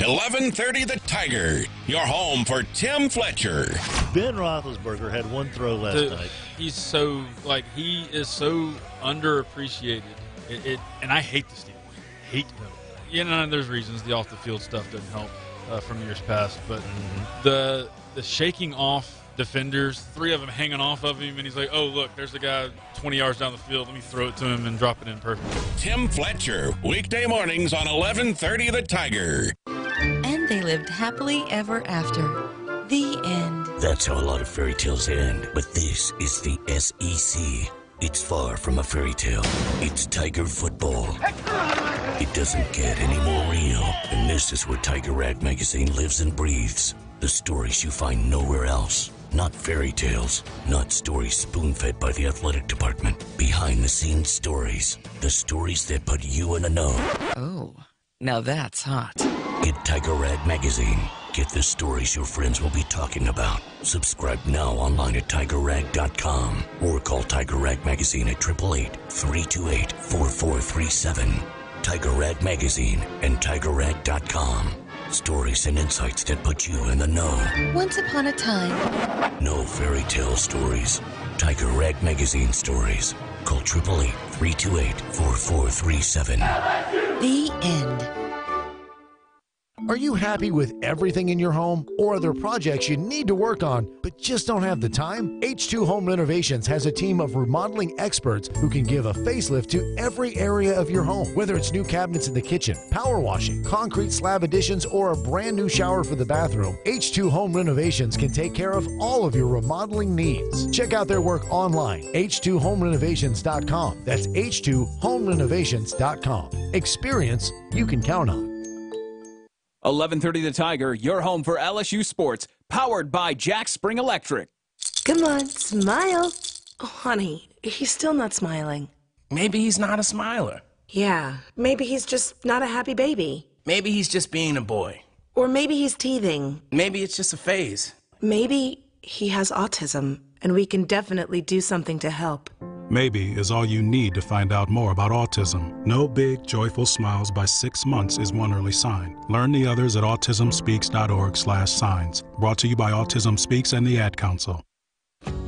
1130 The Tiger, your home for Tim Fletcher. Ben Roethlisberger had one throw last night. He's so, he is so underappreciated. And I hate the Steelers. Hate them. You know, there's reasons. The off-the-field stuff doesn't help from years past. But the shaking off defenders, 3 of them hanging off of him, and he's like, oh, look, there's a guy 20 yards down the field. Let me throw it to him and drop it in perfectly. Tim Fletcher, weekday mornings on 1130 The Tiger. And they lived happily ever after. The end. That's how a lot of fairy tales end, but this is the SEC. It's far from a fairy tale. It's Tiger football. It doesn't get any more real, and this is where Tiger Rag Magazine lives and breathes. The stories you find nowhere else. Not fairy tales, not stories spoon-fed by the athletic department. Behind-the-scenes stories. The stories that put you in the know. Oh, now that's hot. Get Tiger Rag Magazine. Get the stories your friends will be talking about. Subscribe now online at TigerRag.com or call Tiger Rag Magazine at 888-328-4437. Tiger Rag Magazine and TigerRag.com. Stories and insights that put you in the know. Once upon a time. No fairy tale stories. Tiger Rag Magazine stories. Call 888-328-4437. The end. Are you happy with everything in your home? Or are there projects you need to work on but just don't have the time? H2 Home Renovations has a team of remodeling experts who can give a facelift to every area of your home. Whether it's new cabinets in the kitchen, power washing, concrete slab additions, or a brand new shower for the bathroom, H2 Home Renovations can take care of all of your remodeling needs. Check out their work online, h2homerenovations.com. That's h2homerenovations.com. Experience you can count on. 1130 The Tiger, your home for LSU sports, powered by Jack Spring Electric. Come on, smile. Oh, honey, he's still not smiling. Maybe he's not a smiler. Yeah, maybe he's just not a happy baby. Maybe he's just being a boy. Or maybe he's teething. Maybe it's just a phase. Maybe he has autism, and we can definitely do something to help. Maybe is all you need to find out more about autism. No big, joyful smiles by 6 months is one early sign. Learn the others at autismspeaks.org/signs. Brought to you by Autism Speaks and the Ad Council.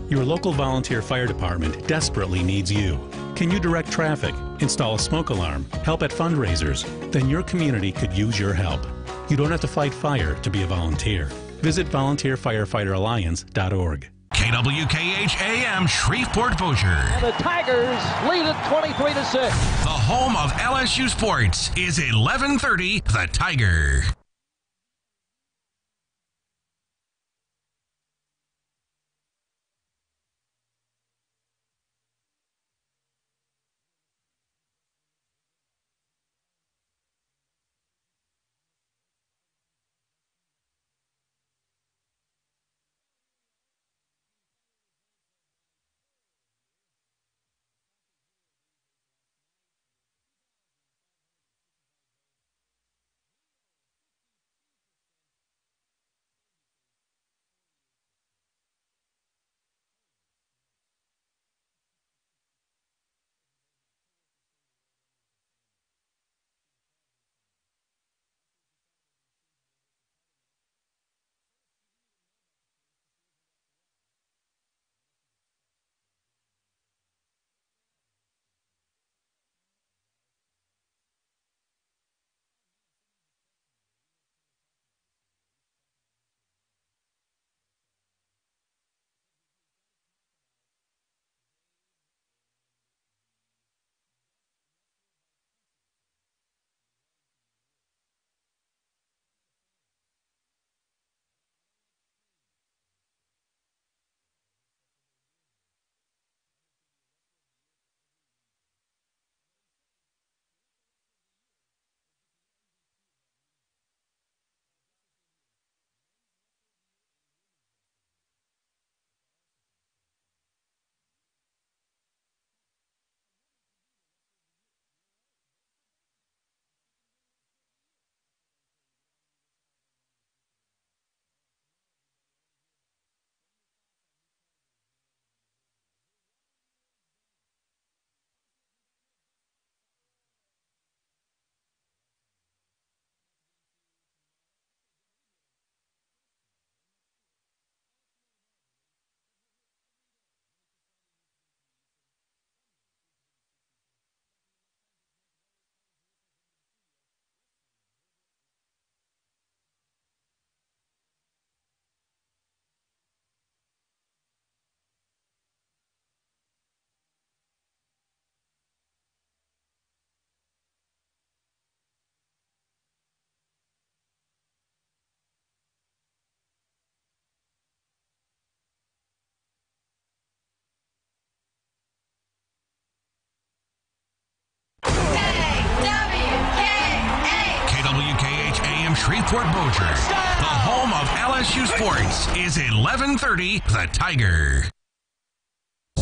Your local volunteer fire department desperately needs you. Can you direct traffic, install a smoke alarm, help at fundraisers? Then your community could use your help. You don't have to fight fire to be a volunteer. Visit volunteerfirefighteralliance.org. KWKH AM Shreveport Bossier. And the Tigers lead it 23-6. The home of LSU sports is 1130 The Tiger. Newport Bossier. The home of LSU sports is 1130 The Tiger.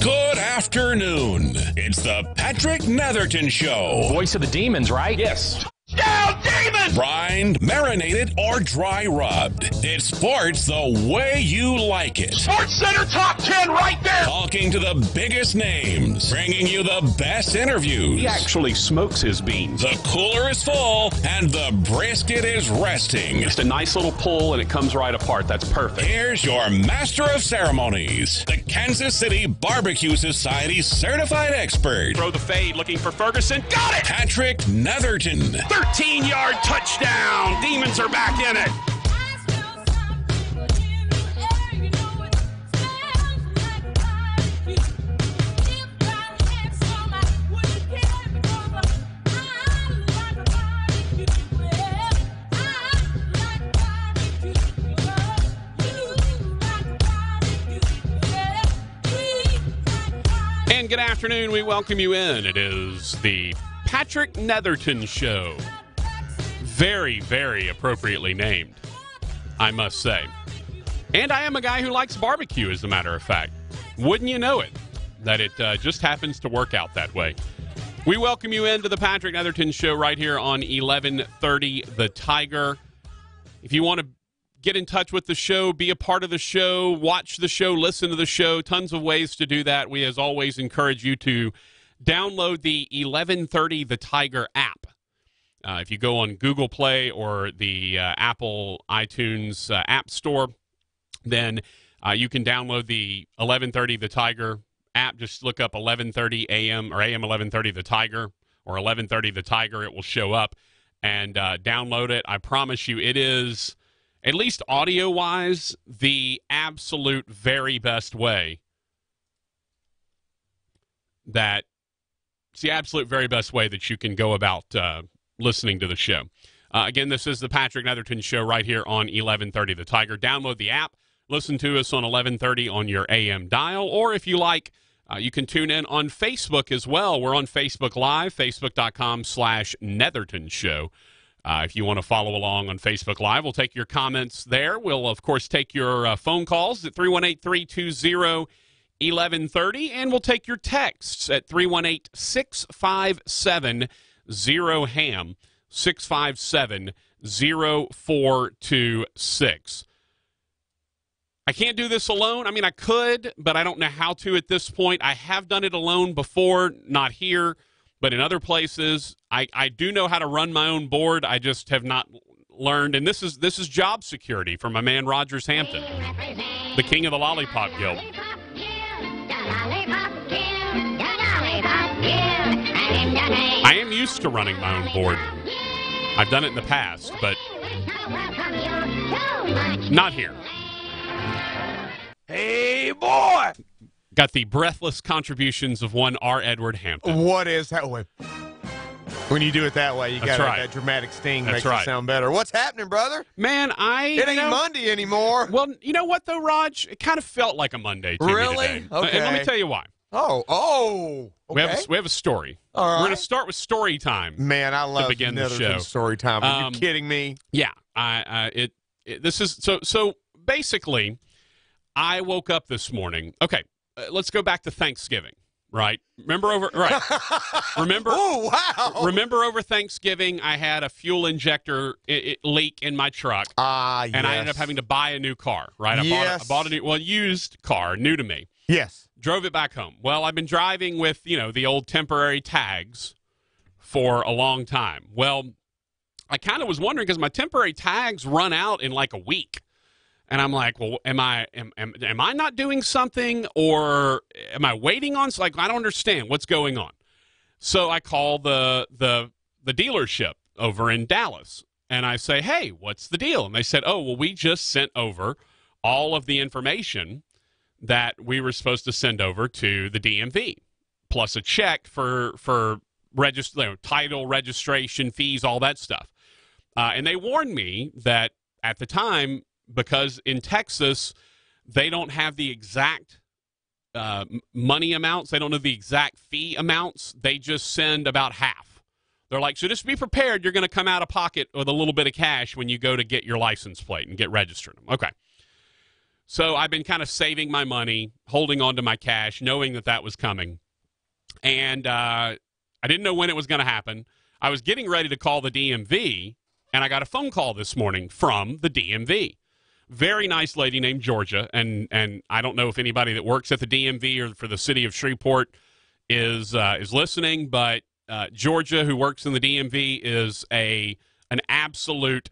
Good afternoon. It's the Patrick Netherton Show. Voice of the demons, right? Yes. Down, demon! Brined, marinated, or dry rubbed. It's sports the way you like it. Sports Center Top 10 right there! Talking to the biggest names. Bringing you the best interviews. He actually smokes his beans. The cooler is full, and the brisket is resting. Just a nice little pull, and it comes right apart. That's perfect. Here's your master of ceremonies, the Kansas City Barbecue Society's certified expert. Throw the fade, looking for Ferguson. Got it! Patrick Netherton. 13-yard touchdown. Demons are back in it. And good afternoon. We welcome you in. It is the Patrick Netherton Show. Very, very appropriately named, I must say. And I am a guy who likes barbecue, as a matter of fact. Wouldn't you know it, that it just happens to work out that way. We welcome you into the Patrick Netherton Show right here on 1130 The Tiger. If you want to get in touch with the show, be a part of the show, watch the show, listen to the show, tons of ways to do that. We, as always, encourage you to download the 1130 The Tiger app. If you go on Google Play or the Apple iTunes App Store, then you can download the 1130 The Tiger app. Just look up 1130 AM or AM 1130 The Tiger or 1130 The Tiger. It will show up, and download it. I promise you it is, at least audio-wise, the absolute very best way that it's the absolute very best way that you can go about listening to the show. Again, this is the Patrick Netherton Show right here on 1130 The Tiger. Download the app. Listen to us on 1130 on your AM dial. Or if you like, you can tune in on Facebook as well. We're on Facebook Live, facebook.com/Netherton Show. If you want to follow along on Facebook Live, we'll take your comments there. We'll, of course, take your phone calls at 318-320-1130, and we'll take your texts at 318-657-0HAM, 657-0426. I can't do this alone. I mean, I could, but I don't know how to at this point. I have done it alone before, not here, but in other places. I do know how to run my own board. I just have not learned. And this is job security for my man Rogers Hampton, the king of the Lollipop Guild. I am used to running my own board. I've done it in the past, but not here. Hey, boy! Got the breathless contributions of one R. Edward Hampton. What is that way? When you do it that way, you got right. that dramatic sting. That's makes right. it sound better. What's happening, brother? Man, it ain't Monday anymore. Well, you know what, though, Raj? It kind of felt like a Monday to really? me today. Okay. And let me tell you why. Oh. Okay. We have a story. All right. We're going to start with story time. Man, I love to begin the show. Story time. Are you kidding me? Yeah. This is so basically, I woke up this morning. Okay, let's go back to Thanksgiving. Right. Remember over Oh, wow. Remember over Thanksgiving, I had a fuel injector leak in my truck. Yes. And I ended up having to buy a new car, right? I bought a used car, new to me. Yes. Drove it back home. Well, I've been driving with, the old temporary tags for a long time. Well, I kind of was wondering because my temporary tags run out in like a week. And I'm like, well, am I not doing something, or am I waiting on? Like, I don't understand what's going on. So I call the dealership over in Dallas, and I say, hey, what's the deal? And they said, oh, well, we just sent over all of the information that we were supposed to send over to the DMV, plus a check for title, registration, fees, all that stuff. And they warned me that at the time, because in Texas, they don't have the exact money amounts. They don't know the exact fee amounts. They just send about half. They're like, so just be prepared. You're going to come out of pocket with a little bit of cash when you go to get your license plate and get registered. Okay. So I've been kind of saving my money, holding on to my cash, knowing that was coming. And I didn't know when it was going to happen. I was getting ready to call the DMV, and I got a phone call this morning from the DMV. Very nice lady named Georgia, and I don't know if anybody that works at the DMV or for the city of Shreveport is listening, but Georgia, who works in the DMV, is an absolute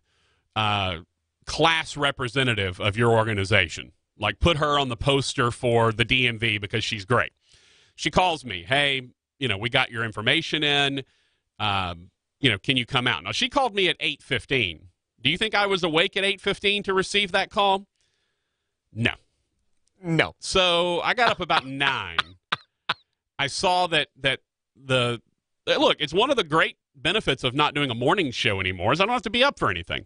class representative of your organization. Like, put her on the poster for the DMV because she's great. She calls me, hey, we got your information in. Can you come out? Now, she called me at 8:15. Do you think I was awake at 8:15 to receive that call? No. So I got up about 9. I saw that look, it's one of the great benefits of not doing a morning show anymore is I don't have to be up for anything.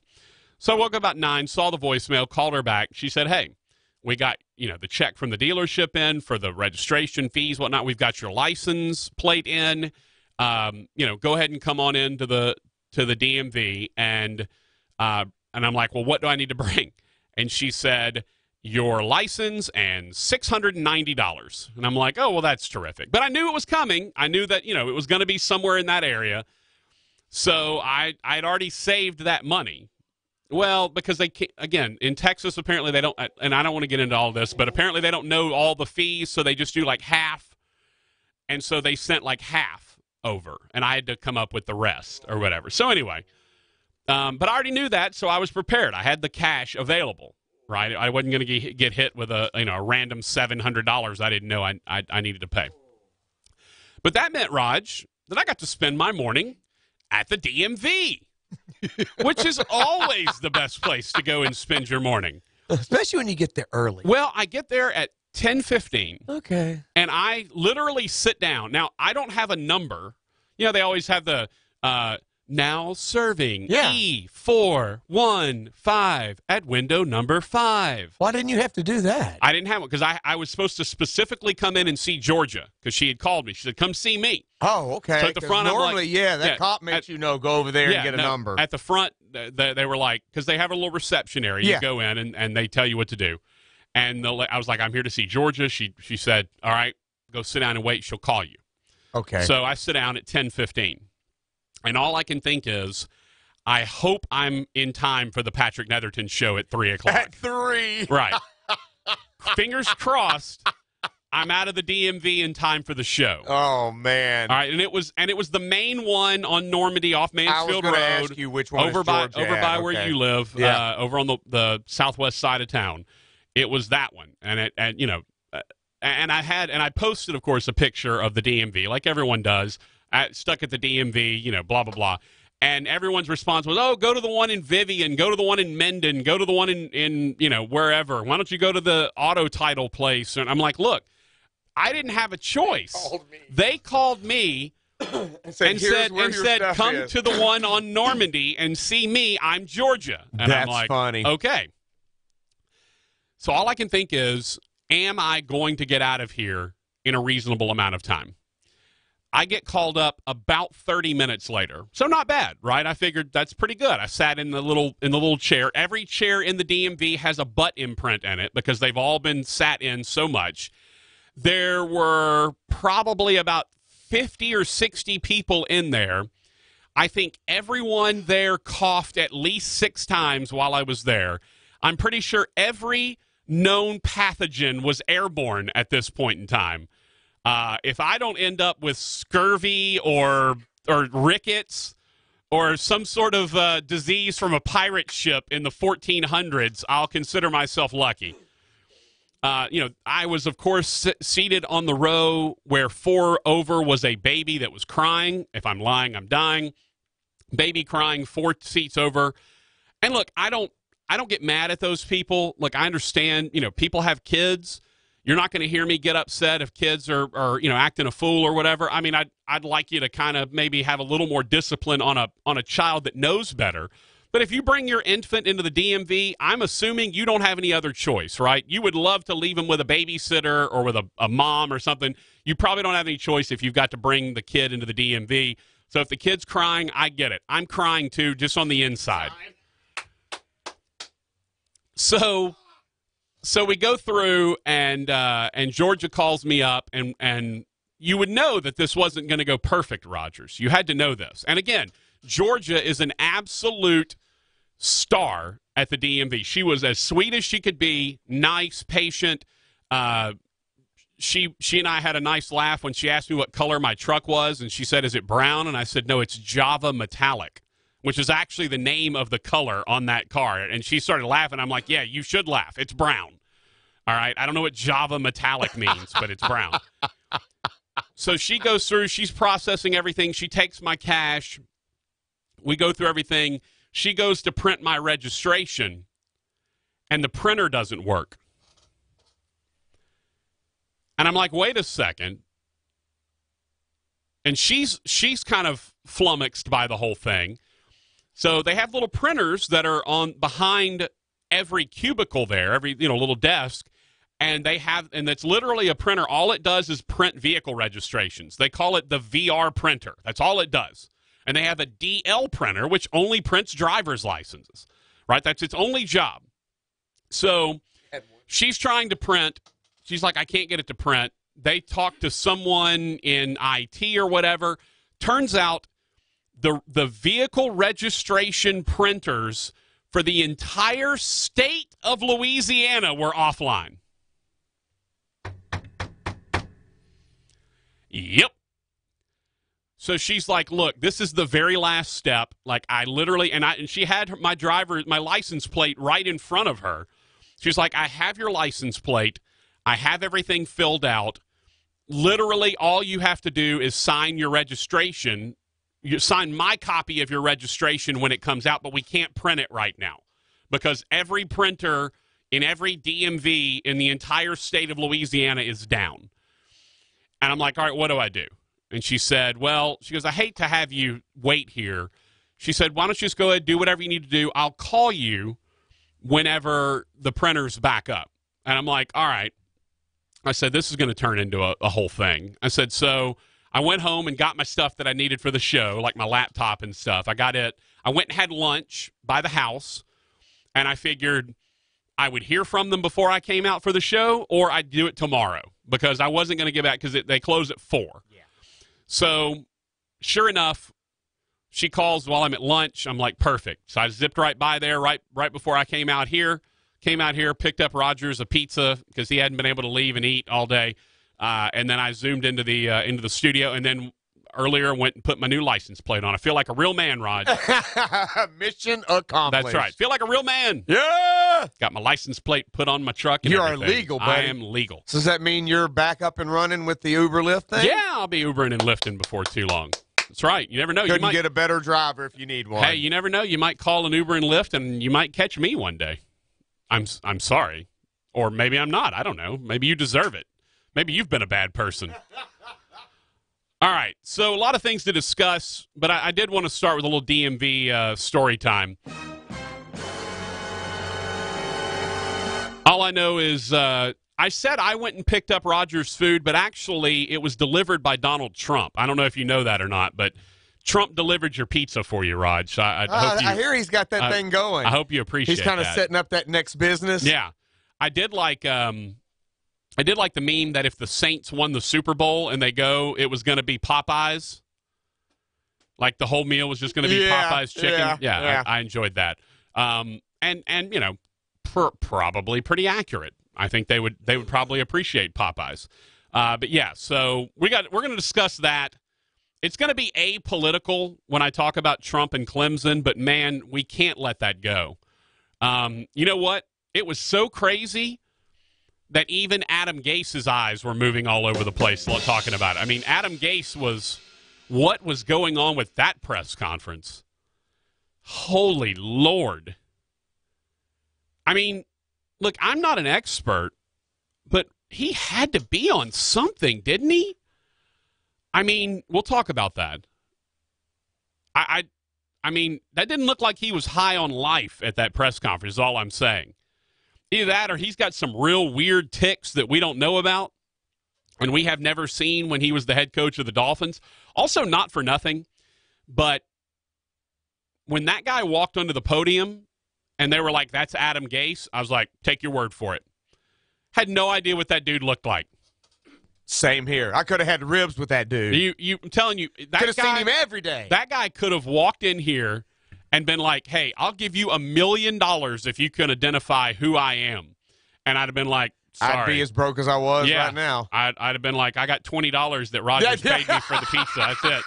So I woke up about 9, saw the voicemail, called her back. She said, hey, we got, the check from the dealership in for the registration fees, whatnot. We've got your license plate in. Go ahead and come on into the DMV. And I'm like, well, what do I need to bring? And she said, your license and $690. And I'm like, oh, well, that's terrific. But I knew it was coming. I knew that, it was going to be somewhere in that area. So I'd already saved that money. Well, because they can't, again, in Texas, apparently they don't, and I don't want to get into all this, but apparently they don't know all the fees, so they just do like half. And so they sent like half over, and I had to come up with the rest or whatever. So anyway, but I already knew that, so I was prepared. I had the cash available. Right, I wasn't going to get hit with a random $700 I didn't know I needed to pay. But that meant, Raj, that I got to spend my morning at the DMV, which is always the best place to go and spend your morning, especially when you get there early. Well, I get there at 10:15. Okay, and I literally sit down. Now I don't have a number. They always have the. Now serving E415 at window number 5. Why didn't you have to do that? I didn't have one because I was supposed to specifically come in and see Georgia because she had called me. She said, come see me. Oh, okay. So at the front, normally, that cop makes go over there and get a number. At the front, they were like, because they have a little reception area. You go in and they tell you what to do. And I was like, I'm here to see Georgia. She said, all right, go sit down and wait. She'll call you. Okay. So I sit down at 10:15. And all I can think is, I hope I'm in time for the Patrick Netherton show at 3 o'clock. At 3. Right. Fingers crossed I'm out of the DMV in time for the show. Oh, man. All right, and it was the main one on Normandy off Mansfield Road. I was ask you which one over by where you live, over on the southwest side of town. It was that one. And I posted, of course, a picture of the DMV, like everyone does. Stuck at the DMV, blah, blah, blah. And everyone's response was, oh, go to the one in Vivian, go to the one in Mendon, go to the one in wherever. Why don't you go to the auto title place? And I'm like, look, I didn't have a choice. They called me and said come to the one on Normandy and see me. I'm Georgia. And That's I'm like, funny. Okay. So all I can think is, am I going to get out of here in a reasonable amount of time? I get called up about 30 minutes later. So not bad, right? I figured that's pretty good. I sat in the little chair. Every chair in the DMV has a butt imprint in it because they've all been sat in so much. There were probably about 50 or 60 people in there. I think everyone there coughed at least 6 times while I was there. I'm pretty sure every known pathogen was airborne at this point in time. If I don't end up with scurvy or rickets or some sort of disease from a pirate ship in the 1400s, I'll consider myself lucky. I was, of course, seated on the row where 4 over was a baby that was crying. If I'm lying, I'm dying. Baby crying 4 seats over. And look, I don't get mad at those people. Look, I understand, people have kids. You're not going to hear me get upset if kids are acting a fool or whatever. I mean, I'd like you to kind of maybe have a little more discipline on a child that knows better. But if you bring your infant into the DMV, I'm assuming you don't have any other choice, right? You would love to leave him with a babysitter or with a mom or something. You probably don't have any choice if you've got to bring the kid into the DMV. So if the kid's crying, I get it. I'm crying too, just on the inside. So we go through, and Georgia calls me up, and you would know that this wasn't going to go perfect, Rogers. You had to know this. And again, Georgia is an absolute star at the DMV. She was as sweet as she could be, nice, patient. She and I had a nice laugh when she asked me what color my truck was, and she said, "Is it brown?" And I said, "No, it's Java Metallic," which is actually the name of the color on that car. And she started laughing. I'm like, "Yeah, you should laugh. It's brown." All right? I don't know what Java Metallic means, but it's brown. So she goes through. She's processing everything. She takes my cash. We go through everything. She goes to print my registration, and the printer doesn't work. And I'm like, wait a second. And she's kind of flummoxed by the whole thing. So they have little printers that are on behind every cubicle there, every little desk, and it's literally a printer. All it does is print vehicle registrations. They call it the VR printer. That's all it does. And they have a DL printer, which only prints driver's licenses. Right? That's its only job. So she's trying to print. She's like, I can't get it to print. They talk to someone in IT or whatever. Turns out the vehicle registration printers for the entire state of Louisiana were offline. Yep. So she's like, look, this is the very last step. Like, I literally, and she had my license plate right in front of her. She's like, I have your license plate. I have everything filled out. Literally, all you have to do is sign your registration. You sign my copy of your registration when it comes out, but we can't print it right now because every printer in every DMV in the entire state of Louisiana is down. And I'm like, all right, what do I do? And she said, she goes, I hate to have you wait here. She said, why don't you just go ahead, do whatever you need to do. I'll call you whenever the printer's back up. And I'm like, all right. I said, this is going to turn into a whole thing. I said, so I went home and got my stuff that I needed for the show, like my laptop and stuff. I got it. I went and had lunch by the house, and I figured I would hear from them before I came out for the show, or I'd do it tomorrow because I wasn't going to get back because they close at 4. Yeah. So sure enough, she calls while I'm at lunch. I'm like, perfect. So I zipped right by there right before I came out here. Picked up Rogers a pizza because he hadn't been able to leave and eat all day. And then I zoomed into the studio, and then earlier went and put my new license plate on. I feel like a real man, Rod. Mission accomplished. That's right. Feel like a real man. Yeah. Got my license plate put on my truck. And you everything. are legal, buddy. I am legal. So does that mean you're back up and running with the Uber Lyft thing? Yeah, I'll be Ubering and Lyfting before too long. That's right. You never know. Couldn't get a better driver if you need one. Hey, you never know. You might call an Uber and Lyft, and you might catch me one day. I'm sorry. Or maybe I'm not. I don't know. Maybe you deserve it. Maybe you've been a bad person. All right. So a lot of things to discuss, but I did want to start with a little DMV story time. All I know is I said I went and picked up Rogers' food, but actually it was delivered by Donald Trump. I don't know if you know that or not, but Trump delivered your pizza for you, Raj. So I hear he's got that thing going. I hope you appreciate He's kind of that. setting up that next business. Yeah. I did like the meme that if the Saints won the Super Bowl and it was going to be Popeyes. Like the whole meal was just going to be Popeyes chicken. Yeah. I enjoyed that. And probably pretty accurate. I think they would probably appreciate Popeyes. But yeah, so we're going to discuss that. It's going to be apolitical when I talk about Trump and Clemson, but man, we can't let that go. You know what? It was so crazy that even Adam Gase's eyes were moving all over the place talking about it. I mean, Adam Gase what was going on with that press conference? Holy Lord. I mean, look, I'm not an expert, but he had to be on something, didn't he? I mean, we'll talk about that. I mean, that didn't look like he was high on life at that press conference, is all I'm saying. Either that or he's got some real weird tics that we don't know about and we have never seen when he was the head coach of the Dolphins. Also, not for nothing, But when that guy walked onto the podium and they were like, that's Adam Gase, I was like, take your word for it. Had no idea what that dude looked like. Same here. I could have had ribs with that dude. I'm telling you, that could have seen him every day. That guy could have walked in here and been like, hey, I'll give you $1 million if you can identify who I am. And I'd have been like, sorry. I'd be as broke as I was right now. I'd have been like, I got $20 that Rogers paid me for the pizza. That's it.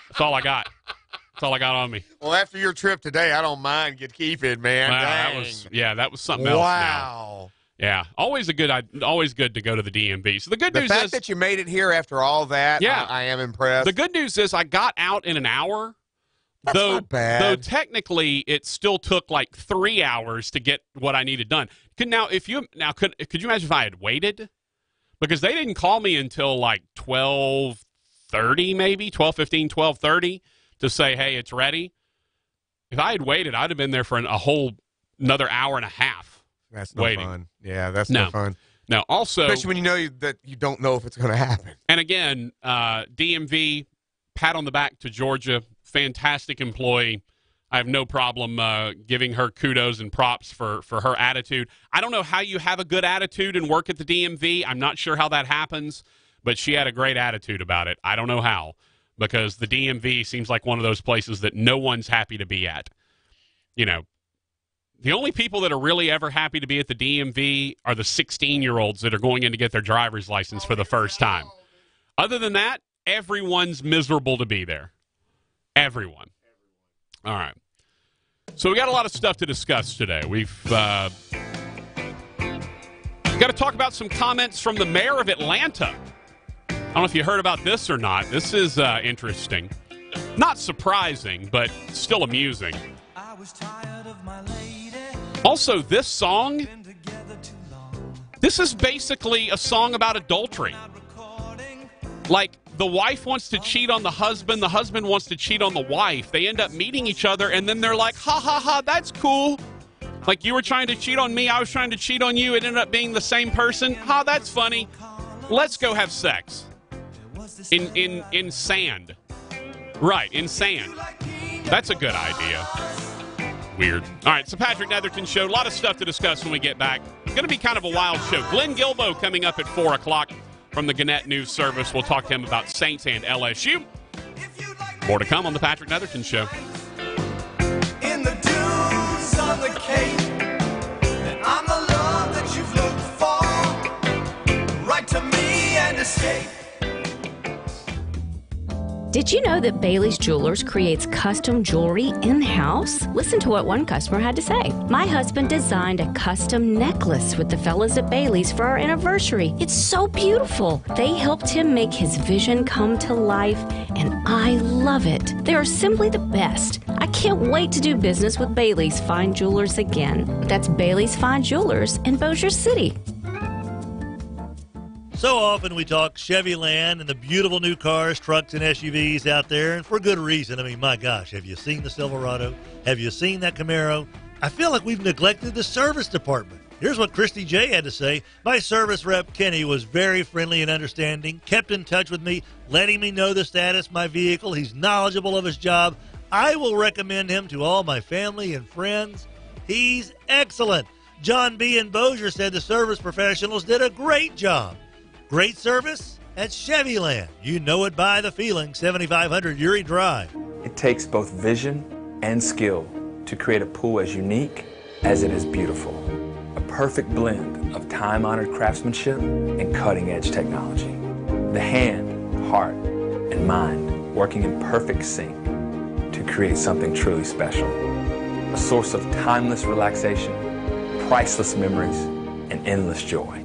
That's all I got. That's all I got on me. Well, after your trip today, I don't mind keep it, man. Wow, that was something else. Wow. Now. Yeah, always good to go to the DMV. So the good news is the fact that you made it here after all that. Yeah, I am impressed. The good news is I got out in an hour. That's not bad. Though technically it still took like 3 hours to get what I needed done. Could you imagine if I had waited? Because they didn't call me until like 12:30, maybe 12:15, 12:30 to say, hey, it's ready. If I had waited, I'd have been there for another hour and a half. That's no waiting. Fun. Yeah, that's no fun. No, also, especially when you know that you don't know if it's going to happen. And again, DMV, pat on the back to Georgia, fantastic employee. I have no problem giving her kudos and props for her attitude. I don't know how you have a good attitude and work at the DMV. I'm not sure how that happens, but she had a great attitude about it. I don't know how, because the DMV seems like one of those places that no one's happy to be at. You know, the only people that are really ever happy to be at the DMV are the 16-year-olds that are going in to get their driver's license for the first time. Other than that, everyone's miserable to be there. Everyone. All right. So we got a lot of stuff to discuss today. We've got to talk about some comments from the mayor of Atlanta. I don't know if you heard about this or not. This is interesting. Not surprising, but still amusing. I was tired of my lady. Also, this song, this is basically a song about adultery. Like, the wife wants to cheat on the husband wants to cheat on the wife. They end up meeting each other, and then they're like, ha, ha, ha, that's cool. Like, you were trying to cheat on me, I was trying to cheat on you, it ended up being the same person. Ha, that's funny. Let's go have sex. In sand. Right, in sand. That's a good idea. Weird. All right, it's the Patrick Netherton Show. A lot of stuff to discuss when we get back. It's going to be kind of a wild show. Glenn Guilbeau coming up at 4 o'clock from the Gannett News Service. We'll talk to him about Saints and LSU. More to come on the Patrick Netherton Show. In the dunes on the Cape, and I'm the love that you've looked for. Write to me and escape. Did you know that Bailey's Jewelers creates custom jewelry in-house? Listen to what one customer had to say. My husband designed a custom necklace with the fellas at Bailey's for our anniversary. It's so beautiful. They helped him make his vision come to life, and I love it. They are simply the best. I can't wait to do business with Bailey's Fine Jewelers again. That's Bailey's Fine Jewelers in Bossier City. So often we talk Chevy land and the beautiful new cars, trucks, and SUVs out there, and for good reason. I mean, my gosh, have you seen the Silverado? Have you seen that Camaro? I feel like we've neglected the service department. Here's what Christy J had to say. My service rep, Kenny, was very friendly and understanding, kept in touch with me, letting me know the status of my vehicle. He's knowledgeable of his job. I will recommend him to all my family and friends. He's excellent. John B. in Bossier said the service professionals did a great job. Great service at Chevyland. You know it by the feeling. 7500 Uri Drive. It takes both vision and skill to create a pool as unique as it is beautiful. A perfect blend of time-honored craftsmanship and cutting-edge technology. The hand, heart, and mind working in perfect sync to create something truly special. A source of timeless relaxation, priceless memories, and endless joy.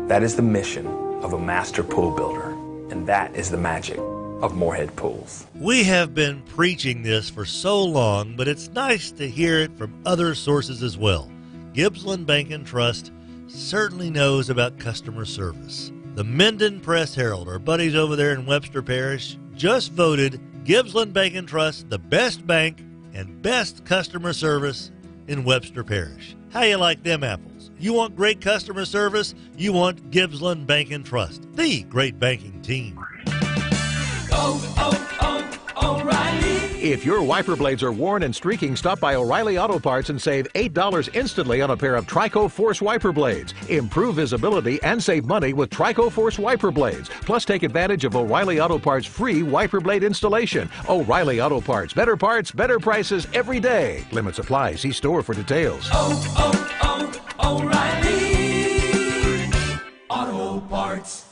That is the mission of a master pool builder, and that is the magic of Moorhead Pools. We have been preaching this for so long, but it's nice to hear it from other sources as well. Gibbsland Bank and Trust certainly knows about customer service. The Minden Press Herald, our buddies over there in Webster Parish, just voted Gibbsland Bank and Trust the best bank and best customer service in Webster Parish. How you like them apples? You want great customer service? You want Gibbsland Bank and Trust, the great banking team. O'Reilly If your wiper blades are worn and streaking, stop by O'Reilly Auto Parts and save $8 instantly on a pair of Trico Force wiper blades. Improve visibility and save money with Trico Force wiper blades. Plus, take advantage of O'Reilly Auto Parts' free wiper blade installation. O'Reilly Auto Parts. Better parts, better prices every day. Limits apply. See store for details. O'Reilly Auto Parts.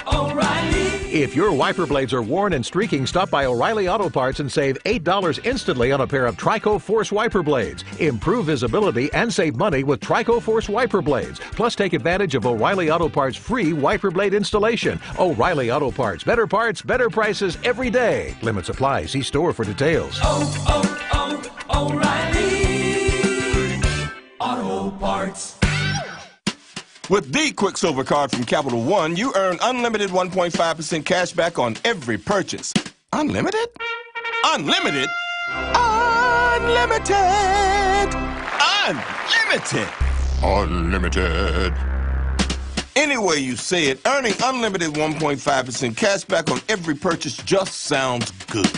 O'Reilly. If your wiper blades are worn and streaking, stop by O'Reilly Auto Parts and save $8 instantly on a pair of Trico Force wiper blades. Improve visibility and save money with Trico Force wiper blades. Plus, take advantage of O'Reilly Auto Parts' free wiper blade installation. O'Reilly Auto Parts. Better parts, better prices every day. Limits apply. See store for details. O'Reilly Auto Parts. With the Quicksilver Card from Capital One, you earn unlimited 1.5% cash back on every purchase. Unlimited? Unlimited? Unlimited! Unlimited! Unlimited! Any way you say it, earning unlimited 1.5% cash back on every purchase just sounds good.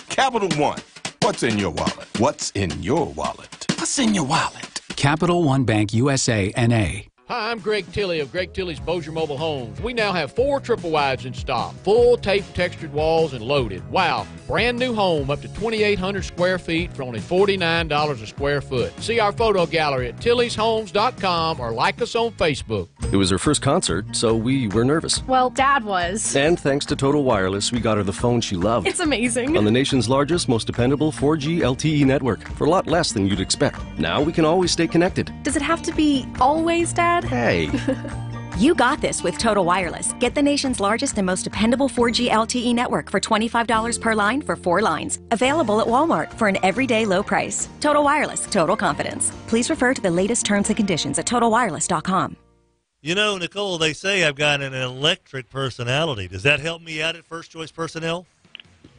Capital One. What's in your wallet? What's in your wallet? What's in your wallet? Capital One Bank USA, N.A. Hi, I'm Greg Tilley of Greg Tilley's Bossier Mobile Homes. We now have 4 triple wides in stock, full tape textured walls and loaded. Wow, brand new home up to 2,800 square feet for only $49 a square foot. See our photo gallery at tillyshomes.com or like us on Facebook. It was her first concert, so we were nervous. Well, Dad was. And thanks to Total Wireless, we got her the phone she loved. It's amazing. On the nation's largest, most dependable 4G LTE network for a lot less than you'd expect. Now we can always stay connected. Does it have to be always, Dad? Hey. You got this with Total Wireless. Get the nation's largest and most dependable 4G LTE network for $25 per line for 4 lines. Available at Walmart for an everyday low price. Total Wireless, total confidence. Please refer to the latest terms and conditions at totalwireless.com. You know, Nicole, they say I've got an electric personality. Does that help me out at First Choice Personnel?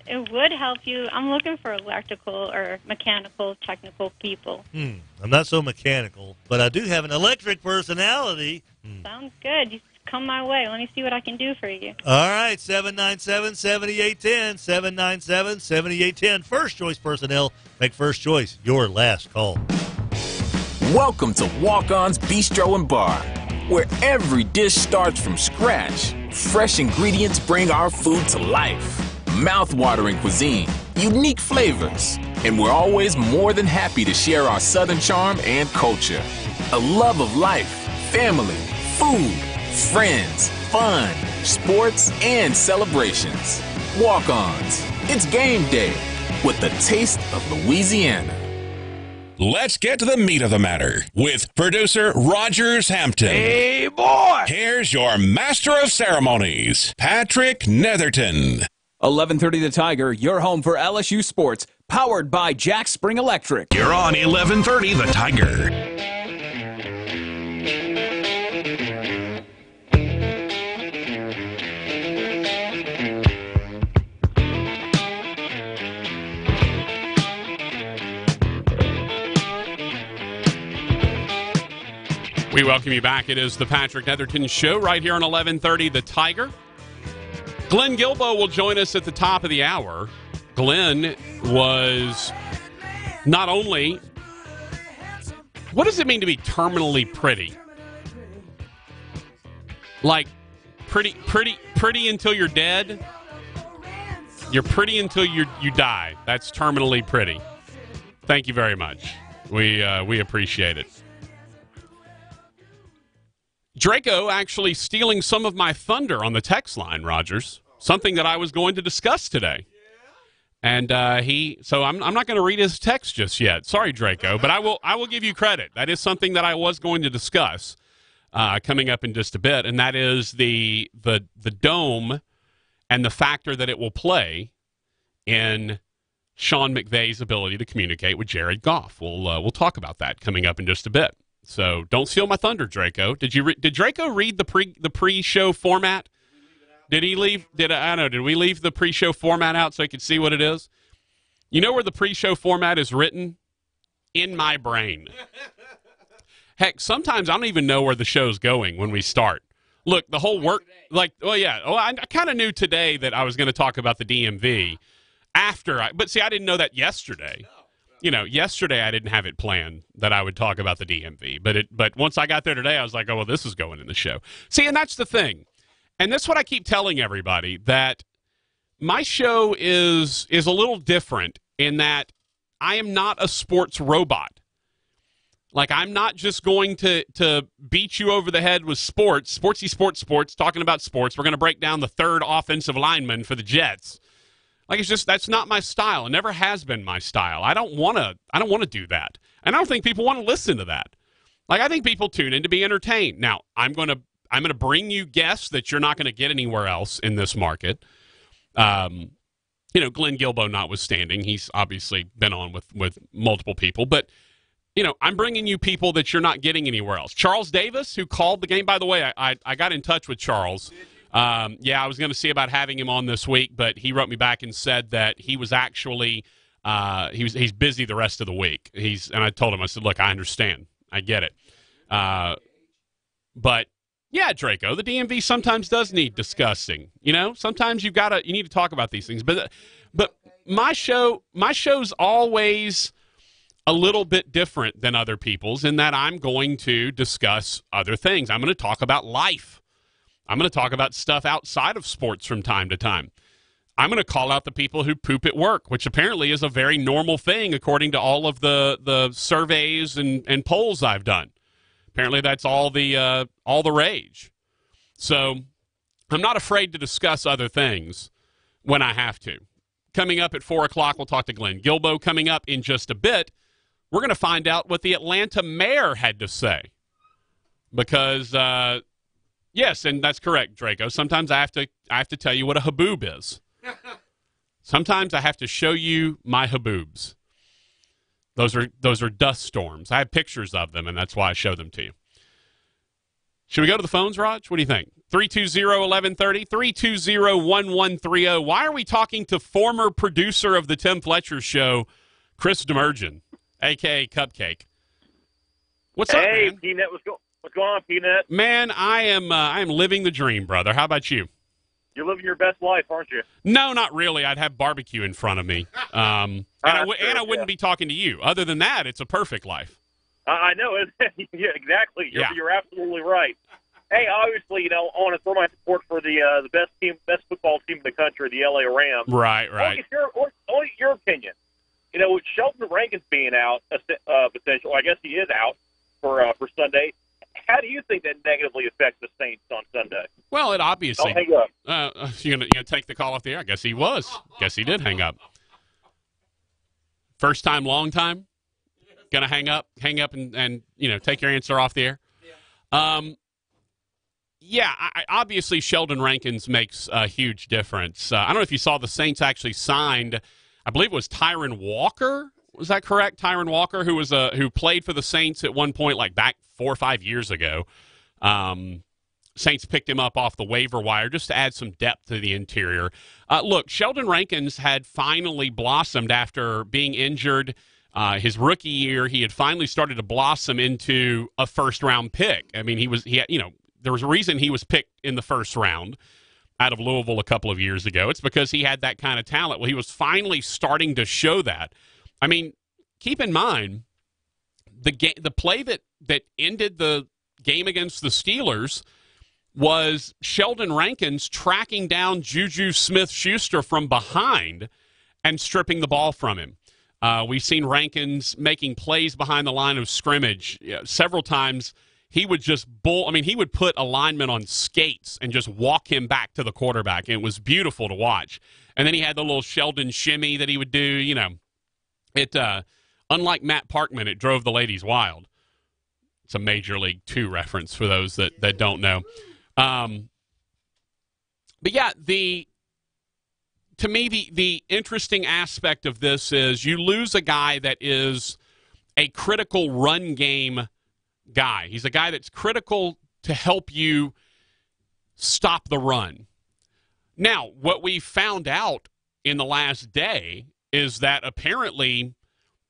It would help you. I'm looking for electrical or mechanical, technical people. I'm not so mechanical, but I do have an electric personality. Sounds good. You come my way. Let me see what I can do for you. All right, 797-7810, 797-7810. First Choice Personnel, make First Choice your last call. Welcome to Walk-On's Bistro and Bar, where every dish starts from scratch. Fresh ingredients bring our food to life. Mouth-watering cuisine, unique flavors, and we're always more than happy to share our Southern charm and culture. A love of life, family, food, friends, fun, sports, and celebrations. Walk-Ons. It's game day with the taste of Louisiana. Let's get to the meat of the matter with producer Rogers Hampton. Hey, boy! Here's your master of ceremonies, Patrick Netherton. 11:30 The Tiger, your home for LSU sports, powered by Jack Spring Electric. You're on 11:30 The Tiger. We welcome you back. It is the Patrick Netherton Show right here on 11:30 The Tiger. Glenn Gilbo will join us at the top of the hour. Glenn was not only... What does it mean to be terminally pretty? Like, pretty until you're dead? You're pretty until you die. That's terminally pretty. Thank you very much. We appreciate it. Draco actually stealing some of my thunder on the text line, Rogers. Something that I was going to discuss today. And so I'm not going to read his text just yet. Sorry, Draco, but I will give you credit. That is something that I was going to discuss coming up in just a bit, and that is the dome and the factor that it will play in Sean McVay's ability to communicate with Jared Goff. We'll talk about that coming up in just a bit. So don't steal my thunder, Draco. Did Draco read the pre-show format? Did he leave? Did we leave the pre-show format out so he could see what it is? You know where the pre-show format is written? In my brain. Heck, sometimes I don't even know where the show's going when we start. Look, the whole work, I kind of knew today that I was going to talk about the DMV but see, I didn't know that yesterday. Yesterday I didn't have it planned that I would talk about the DMV. But once I got there today, I was like, oh, well, this is going in the show. See, and that's the thing. And that's what I keep telling everybody, that my show is a little different in that I am not a sports robot. Like, I'm not just going to beat you over the head with sportsy sports, talking about sports. We're going to break down the third offensive lineman for the Jets. Like, it's just, that's not my style. It never has been my style. I don't want to do that. And I don't think people want to listen to that. Like, I think people tune in to be entertained. Now, I'm going to bring you guests that you're not going to get anywhere else in this market. Glenn Guilbeau notwithstanding, he's obviously been on with multiple people, but I'm bringing you people that you're not getting anywhere else. Charles Davis, who called the game, by the way, I got in touch with Charles. I was going to see about having him on this week, but he wrote me back and said that he was actually he's busy the rest of the week. And I told him, I said, look, I understand, I get it, but yeah, Draco, the DMV sometimes does need discussing. Sometimes you need to talk about these things. But my show's always a little bit different than other people's in that I'm going to discuss other things. I'm going to talk about life. I'm going to talk about stuff outside of sports from time to time. I'm going to call out the people who poop at work, which apparently is a very normal thing according to all of the surveys and polls I've done. Apparently that's all the rage. So I'm not afraid to discuss other things when I have to. Coming up at 4 o'clock, we'll talk to Glenn Guilbeau. Coming up in just a bit, we're going to find out what the Atlanta mayor had to say. Because, yes, and that's correct, Draco. Sometimes I have to tell you what a haboob is. Sometimes I have to show you my haboobs. Those are dust storms. I have pictures of them, and that's why I show them to you. Should we go to the phones, Raj? What do you think? 320-1130, 320-1130. Why are we talking to former producer of the Tim Fletcher Show, Chris Demergen, a.k.a. Cupcake? What's up, man? Hey, Peanut. What's going on, Peanut? Man, I am living the dream, brother. How about you? You're living your best life, aren't you? No, not really. I'd have barbecue in front of me. And I wouldn't be talking to you. Other than that, it's a perfect life. I know. Yeah, exactly. You're absolutely right. Hey, obviously, I want to throw my support for the best football team in the country, the LA Rams. Right. Only your opinion. With Sheldon Rankins being out, potential, I guess he is out for Sunday. How do you think that negatively affects the Saints on Sunday? Well, it obviously. Don't hang up. You gonna take the call off the air? I guess he was. Guess he did hang up. First time, long time. Gonna hang up and take your answer off the air. Obviously Sheldon Rankins makes a huge difference. I don't know if you saw the Saints actually signed, I believe it was Tyron Walker. Was that correct? Tyron Walker, who played for the Saints at one point, like back 4 or 5 years ago. Saints picked him up off the waiver wire just to add some depth to the interior. Look, Sheldon Rankins had finally blossomed after being injured. His rookie year, he had finally started to blossom into a first-round pick. I mean, there was a reason he was picked in the first round out of Louisville a couple of years ago. It's because he had that kind of talent. Well, he was finally starting to show that. I mean, keep in mind, the play that ended the game against the Steelers was Sheldon Rankins tracking down Juju Smith-Schuster from behind and stripping the ball from him. We've seen Rankins making plays behind the line of scrimmage several times. He would just he would put a lineman on skates and just walk him back to the quarterback. And it was beautiful to watch. And then he had the little Sheldon shimmy that he would do. It unlike Matt Parkman, it drove the ladies wild. It's a Major League 2 reference for those that don't know. But yeah, to me, the interesting aspect of this is you lose a guy that is a critical run game guy. He's a guy that's critical to help you stop the run. Now, what we found out in the last day is that apparently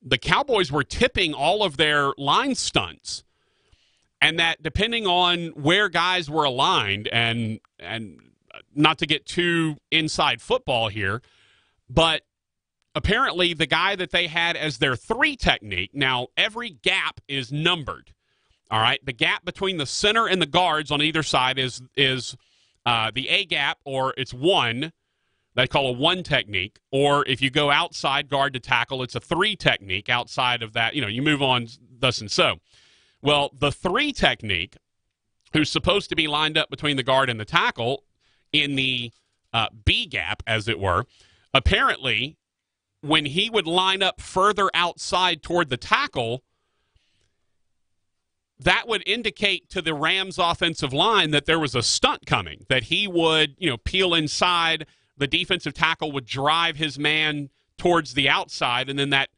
the Cowboys were tipping all of their line stunts. And that depending on where guys were aligned, and not to get too inside football here, but apparently the guy that they had as their 3 technique, now every gap is numbered. All right, the gap between the center and the guards on either side is the A gap, or it's 1. They call a 1 technique. Or if you go outside guard to tackle, it's a 3 technique. Outside of that, you move on thus and so. Well, the 3 technique, who's supposed to be lined up between the guard and the tackle in the B gap, as it were, apparently when he would line up further outside toward the tackle, that would indicate to the Rams offensive line that there was a stunt coming, that he would, peel inside, the defensive tackle would drive his man towards the outside, and then that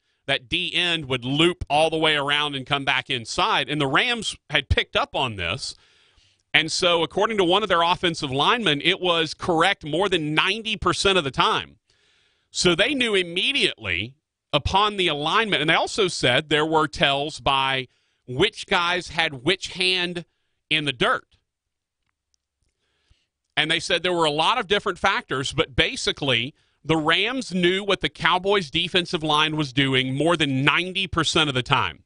D end would loop all the way around and come back inside. And the Rams had picked up on this. And so according to one of their offensive linemen, it was correct more than 90% of the time. So they knew immediately upon the alignment. And they also said there were tells by which guys had which hand in the dirt. And they said there were a lot of different factors, but basically the Rams knew what the Cowboys' defensive line was doing more than 90% of the time.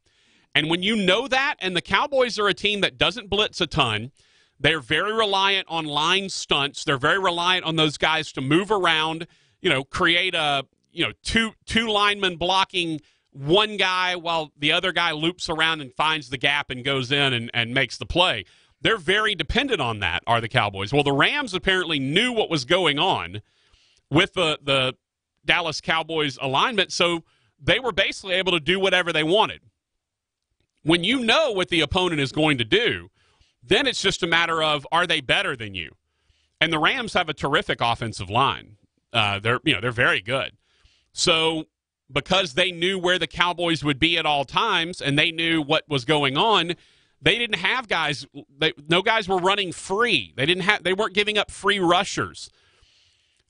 And when you know that, and the Cowboys are a team that doesn't blitz a ton, they're very reliant on line stunts. They're very reliant on those guys to move around, create a, two linemen blocking one guy while the other guy loops around and finds the gap and goes in and makes the play. They're very dependent on that, are the Cowboys. Well, the Rams apparently knew what was going on with the Dallas Cowboys alignment, so they were basically able to do whatever they wanted. When you know what the opponent is going to do, then it's just a matter of, are they better than you? And the Rams have a terrific offensive line. They're very good. So because they knew where the Cowboys would be at all times and they knew what was going on, they didn't have guys. No guys were running free. They weren't giving up free rushers.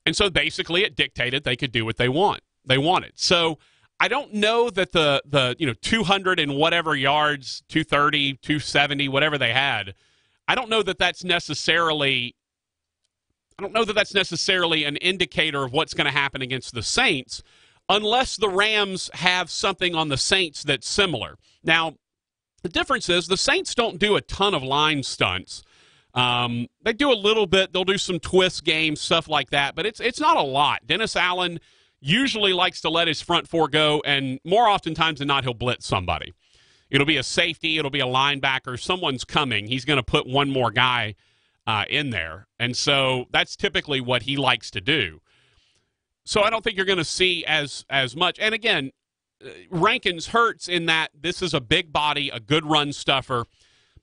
And so basically it dictated they could do what they wanted. So I don't know that the 200 and whatever yards, 230, 270, whatever they had, I don't know that that's necessarily an indicator of what's going to happen against the Saints, unless the Rams have something on the Saints that's similar. Now, the difference is the Saints don't do a ton of line stunts. They do a little bit. They'll do some twist games, stuff like that, but it's not a lot. Dennis Allen usually likes to let his front four go, and more oftentimes than not, he'll blitz somebody. It'll be a safety. It'll be a linebacker. Someone's coming. He's going to put one more guy in there. And so that's typically what he likes to do. So I don't think you're going to see as much. And again, Rankins hurts in that this is a big body, a good run stuffer.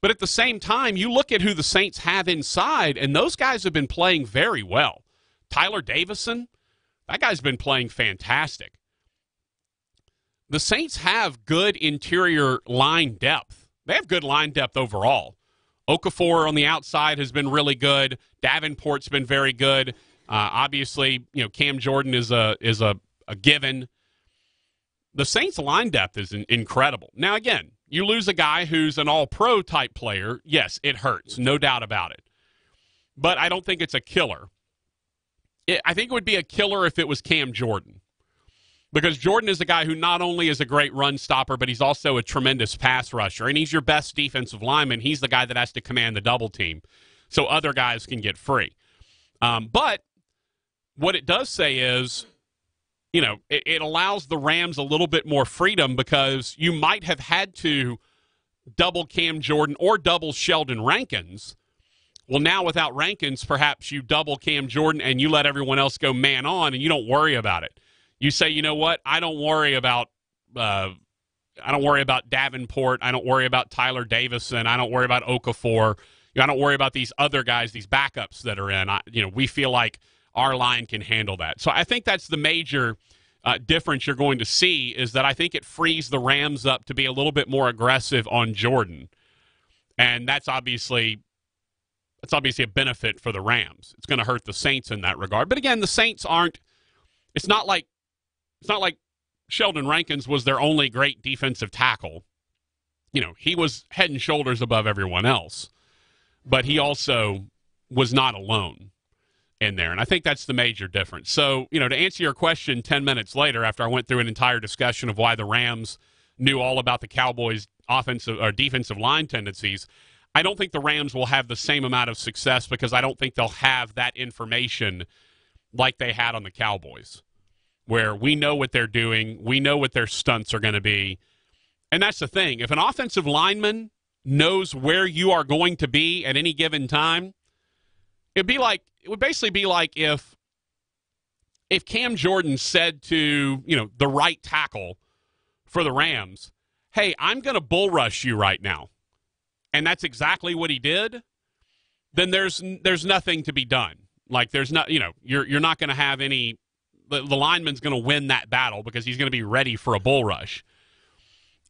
But at the same time, you look at who the Saints have inside, and those guys have been playing very well. Tyler Davison, that guy's been playing fantastic. The Saints have good interior line depth. They have good line depth overall. Okafor on the outside has been really good. Davenport's been very good. Obviously, Cam Jordan is a given. The Saints' line depth is incredible. Now, again, you lose a guy who's an all-pro type player. Yes, it hurts, no doubt about it. But I don't think it's a killer. I think it would be a killer if it was Cam Jordan. Because Jordan is a guy who not only is a great run stopper, but he's also a tremendous pass rusher. And he's your best defensive lineman. He's the guy that has to command the double team so other guys can get free. But what it does say is, it allows the Rams a little bit more freedom because you might have had to double Cam Jordan or double Sheldon Rankins. Well, now without Rankins, perhaps you double Cam Jordan and you let everyone else go man on and you don't worry about it. You say, you know what? I don't worry about Davenport. I don't worry about Tyler Davison. I don't worry about Okafor. I don't worry about these other guys, these backups that are in. We feel like our line can handle that. So I think that's the major difference you're going to see is that I think it frees the Rams up to be a little bit more aggressive on Jordan. And that's obviously a benefit for the Rams. It's going to hurt the Saints in that regard. But again, the Saints aren't – it's not like Sheldon Rankins was their only great defensive tackle. he was head and shoulders above everyone else, but he also was not alone in there. And I think that's the major difference. So, to answer your question 10 minutes later, after I went through an entire discussion of why the Rams knew all about the Cowboys' offensive or defensive line tendencies, I don't think the Rams will have the same amount of success because I don't think they'll have that information like they had on the Cowboys, where we know what they're doing, we know what their stunts are going to be. And that's the thing. If an offensive lineman knows where you are going to be at any given time, it would basically be like if Cam Jordan said to, the right tackle for the Rams, hey, I'm going to bull rush you right now. And that's exactly what he did. Then there's nothing to be done. Like there's not, you're not going to have any, the lineman's going to win that battle because he's going to be ready for a bull rush.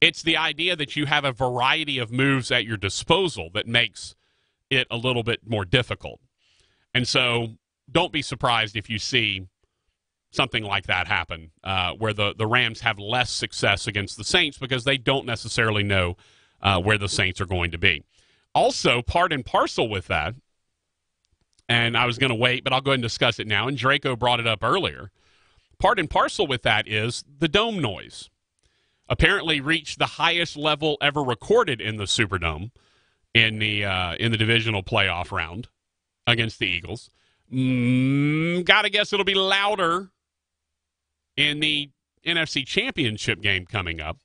It's the idea that you have a variety of moves at your disposal that makes it a little bit more difficult. And so don't be surprised if you see something like that happen, where the Rams have less success against the Saints because they don't necessarily know where the Saints are going to be. Also, part and parcel with that, and I was going to wait, but I'll go ahead and discuss it now, and Draco brought it up earlier. Part and parcel with that is the dome noise. Apparently reached the highest level ever recorded in the Superdome in the divisional playoff round against the Eagles. Gotta guess it'll be louder in the NFC Championship game coming up.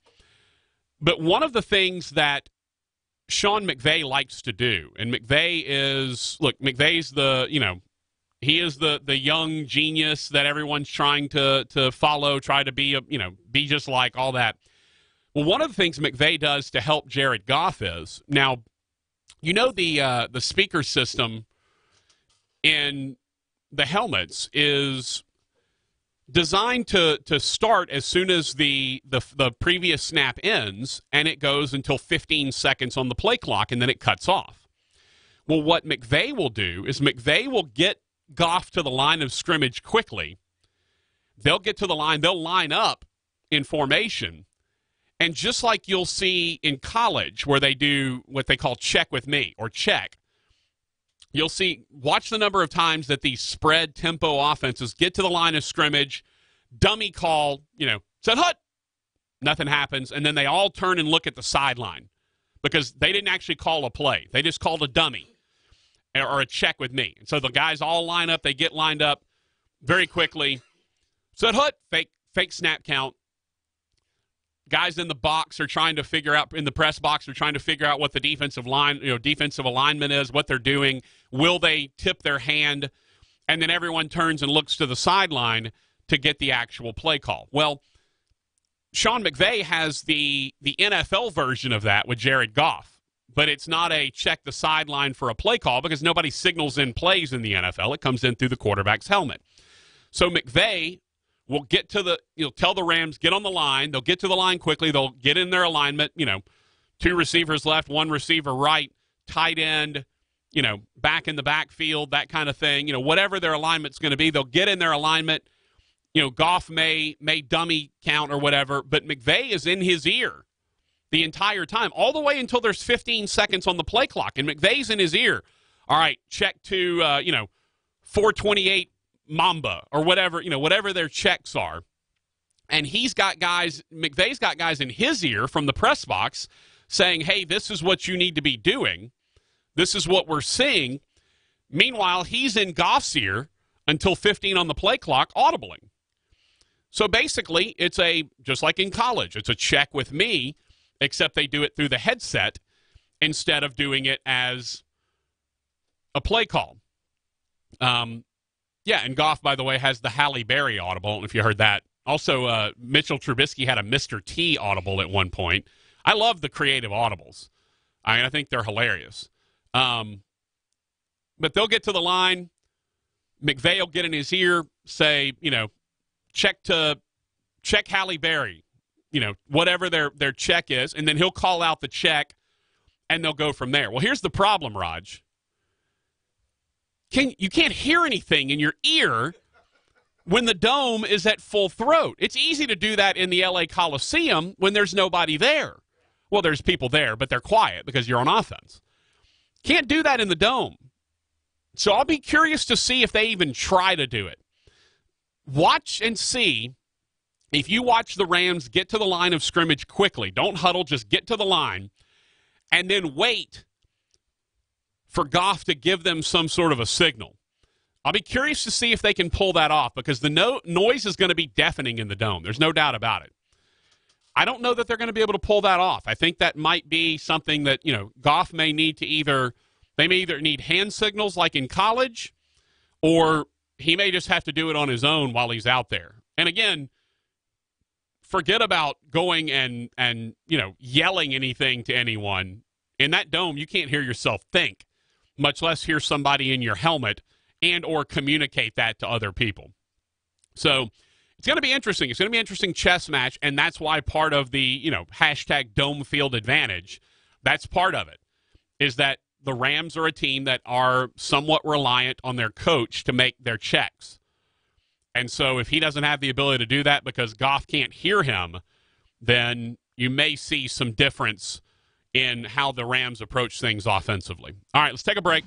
But one of the things that Sean McVay likes to do, and McVay's he is the young genius that everyone's trying to follow, try to be be just like all that. Well, one of the things McVay does to help Jared Goff is, now, the speaker system in the helmets is designed to start as soon as the previous snap ends, and it goes until 15 seconds on the play clock, and then it cuts off. Well, what McVay will do is McVay will get Goff to the line of scrimmage quickly. They'll get to the line. They'll line up in formation. And just like you'll see in college where they do what they call check with me or check, you'll see, watch the number of times that these spread tempo offenses get to the line of scrimmage, dummy call, said hut, nothing happens, and then they all turn and look at the sideline because they didn't actually call a play. They just called a dummy or a check with me. And so the guys all line up, they get lined up very quickly. Said hut, fake snap count. Guys in the box are trying to figure out, in the press box, are trying to figure out what the defensive alignment is, what they're doing. Will they tip their hand? And then everyone turns and looks to the sideline to get the actual play call. Well, Sean McVay has the NFL version of that with Jared Goff, but it's not a check the sideline for a play call because nobody signals in plays in the NFL. It comes in through the quarterback's helmet. So McVay will get to tell the Rams, get on the line. They'll get to the line quickly. They'll get in their alignment, 2 receivers left, 1 receiver right, tight end, back in the backfield, that kind of thing. Whatever their alignment's going to be, they'll get in their alignment. Goff may dummy count or whatever, but McVay is in his ear the entire time, all the way until there's 15 seconds on the play clock. And McVay's in his ear. All right, check to, 428 Mamba or whatever, whatever their checks are. And McVay's got guys in his ear from the press box saying, hey, this is what you need to be doing. This is what we're seeing. Meanwhile, he's in Goff's ear until 15 on the play clock, audibling. So basically, it's just like in college, it's a check with me, except they do it through the headset instead of doing it as a play call. Yeah, and Goff, by the way, has the Halle Berry audible. I don't know if you heard that. Also, Mitchell Trubisky had a Mr. T audible at one point. I love the creative audibles. I think they're hilarious. But they'll get to the line. McVay will get in his ear, say, check Halle Berry, whatever their check is, and then he'll call out the check, and they'll go from there. Well, here's the problem, Raj. You can't hear anything in your ear when the dome is at full throat. It's easy to do that in the LA Coliseum when there's nobody there. well, there's people there, but they're quiet because you're on offense. Can't do that in the Dome. So I'll be curious to see if they even try to do it. Watch and see if you watch the Rams get to the line of scrimmage quickly. Don't huddle, just get to the line, and then wait for Goff to give them some sort of a signal. I'll be curious to see if they can pull that off because the noise is going to be deafening in the Dome. There's no doubt about it. I don't know that they're going to be able to pull that off. I think that might be something that, Goff may need to they may either need hand signals like in college, or he may just have to do it on his own while he's out there. And again, forget about going and yelling anything to anyone. In that Dome, you can't hear yourself think, much less hear somebody in your helmet and or communicate that to other people. So it's going to be interesting. It's going to be an interesting chess match, and that's why part of the, hashtag Dome Field Advantage, that's part of it, is that the Rams are a team that are somewhat reliant on their coach to make their checks. And so if he doesn't have the ability to do that because Goff can't hear him, then you may see some difference in how the Rams approach things offensively. All right, let's take a break.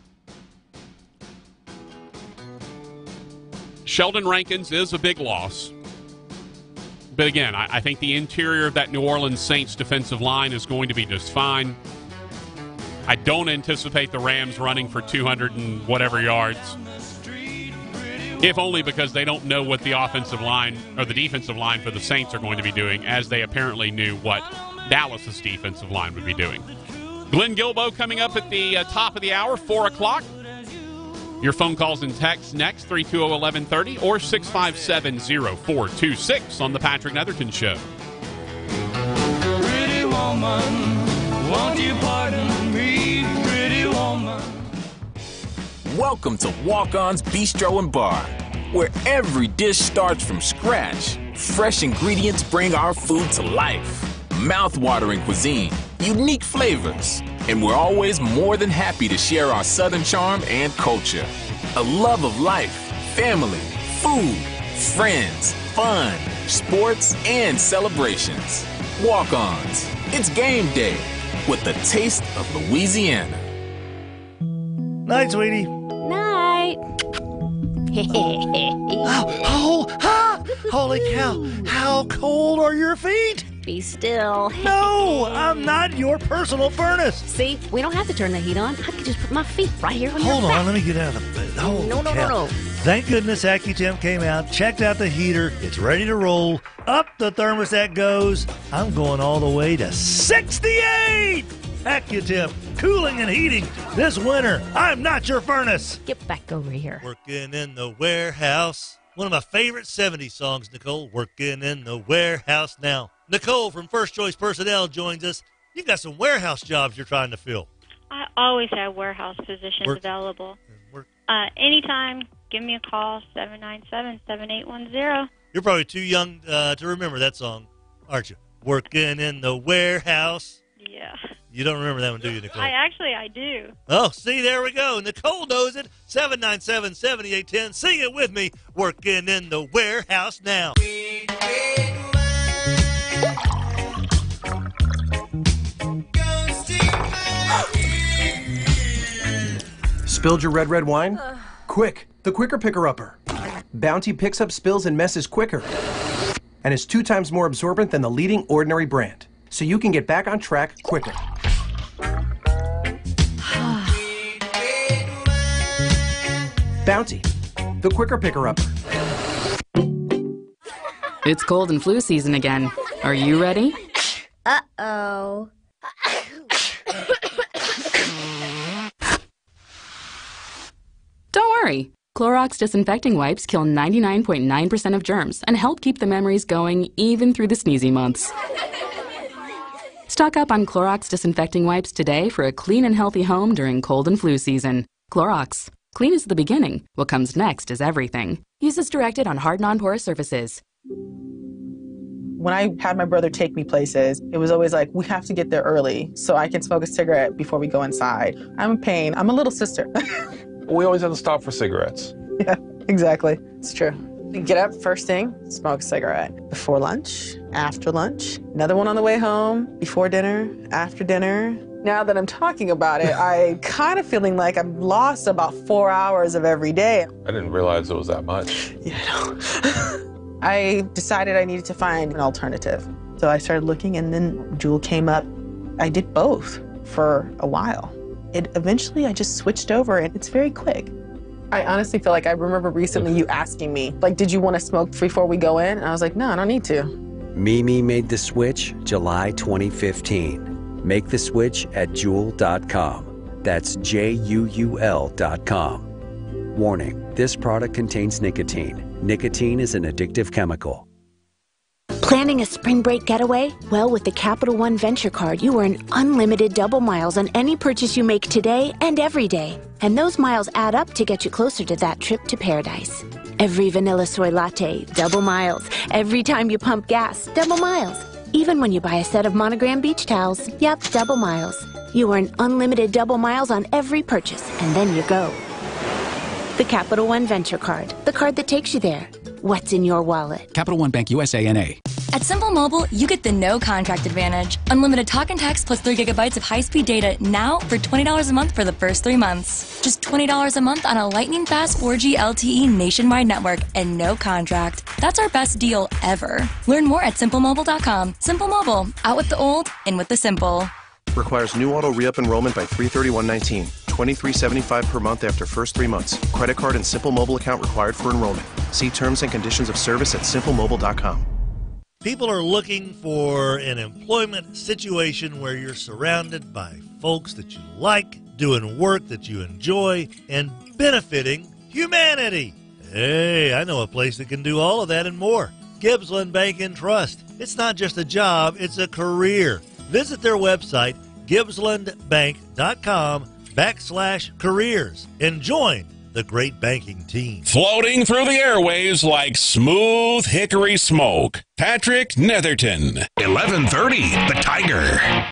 Sheldon Rankins is a big loss. But again, I think the interior of that New Orleans Saints defensive line is going to be just fine. I don't anticipate the Rams running for 200 and whatever yards, if only because they don't know what the offensive line or the defensive line for the Saints are going to be doing, as they apparently knew what Dallas's defensive line would be doing. Glenn Guilbeau coming up at the top of the hour, 4 o'clock. Your phone calls and texts next, 320-1130 or 657-0426 on the Patrick Netherton Show. Pretty woman, won't you pardon me, pretty woman? Welcome to Walk-On's Bistro and Bar, where every dish starts from scratch. Fresh ingredients bring our food to life. Mouth-watering cuisine, unique flavors, and we're always more than happy to share our Southern charm and culture. A love of life, family, food, friends, fun, sports, and celebrations. Walk-Ons. It's game day with the taste of Louisiana. Night, sweetie. Night. Holy cow. How cold are your feet? Be still. No, I'm not your personal furnace. See, we don't have to turn the heat on. I can just put my feet right here on your Hold back. on, let me get out of the bed. No. Thank goodness AccuTemp came out, checked out the heater. It's ready to roll. Up the thermostat goes. I'm going all the way to 68. AccuTemp, cooling and heating this winter. I'm not your furnace. Get back over here. Working in the warehouse. One of my favorite 70s songs, Nicole. Working in the warehouse now. Nicole from First Choice Personnel joins us. You've got some warehouse jobs you're trying to fill. I always have warehouse positions available. Anytime, give me a call, 797-7810. You're probably too young to remember that song, aren't you? Working in the warehouse. Yeah. You don't remember that one, do you, Nicole? I do. Oh, see, there we go. Nicole knows it. 797-7810. Sing it with me. Working in the warehouse now. Spilled your red wine? Quick, the Quicker Picker-Upper. Bounty picks up spills and messes quicker. And is 2 times more absorbent than the leading ordinary brand. So you can get back on track quicker. Bounty, the Quicker Picker-Upper. It's cold and flu season again. Are you ready? Uh-oh. Don't worry. Clorox disinfecting wipes kill 99.9% of germs and help keep the memories going even through the sneezy months. Stock up on Clorox disinfecting wipes today for a clean and healthy home during cold and flu season. Clorox. Clean is the beginning. What comes next is everything. Use as directed on hard, non-porous surfaces. When I had my brother take me places, it was always like, we have to get there early so I can smoke a cigarette before we go inside. I'm in pain. I'm a little sister. We always have to stop for cigarettes. Yeah, exactly. It's true. Get up first thing, smoke a cigarette. Before lunch, after lunch, another one on the way home, before dinner, after dinner. Now that I'm talking about it, I kind of feeling like I've lost about 4 hours of every day. I didn't realize it was that much. Yeah, I decided I needed to find an alternative. So I started looking, and then Juul came up. I did both for a while. Eventually, I just switched over, and it's very quick. I honestly feel like I remember recently you asking me, like, did you want to smoke before we go in? And I was like, no, I don't need to. Mimi made the switch July 2015. Make the switch at Juul.com. That's JUUL.com. Warning, this product contains nicotine. Nicotine is an addictive chemical. Planning a spring break getaway? Well, with the Capital One Venture Card, you earn unlimited double miles on any purchase you make today and every day. And those miles add up to get you closer to that trip to paradise. Every vanilla soy latte, double miles. Every time you pump gas, double miles. Even when you buy a set of Monogram beach towels, yep, double miles. You earn unlimited double miles on every purchase, and then you go. The Capital One Venture Card, the card that takes you there. What's in your wallet? Capital One Bank USA N.A. At Simple Mobile, you get the no contract advantage. Unlimited talk and text plus 3 gigabytes of high-speed data now for $20 a month for the first 3 months. Just $20 a month on a lightning-fast 4G LTE nationwide network and no contract. That's our best deal ever. Learn more at simplemobile.com. Simple Mobile, out with the old, in with the simple. Requires new auto re-up enrollment by 3/31/19. $23.75 per month after first 3 months. Credit card and Simple Mobile account required for enrollment. See terms and conditions of service at simplemobile.com. People are looking for an employment situation where you're surrounded by folks that you like, doing work that you enjoy, and benefiting humanity. Hey, I know a place that can do all of that and more. Gibbsland Bank and Trust. It's not just a job, it's a career. Visit their website, gibbslandbank.com/careers, and join the great banking team. Floating through the airwaves like smooth hickory smoke, Patrick Netherton. 1130, The Tiger.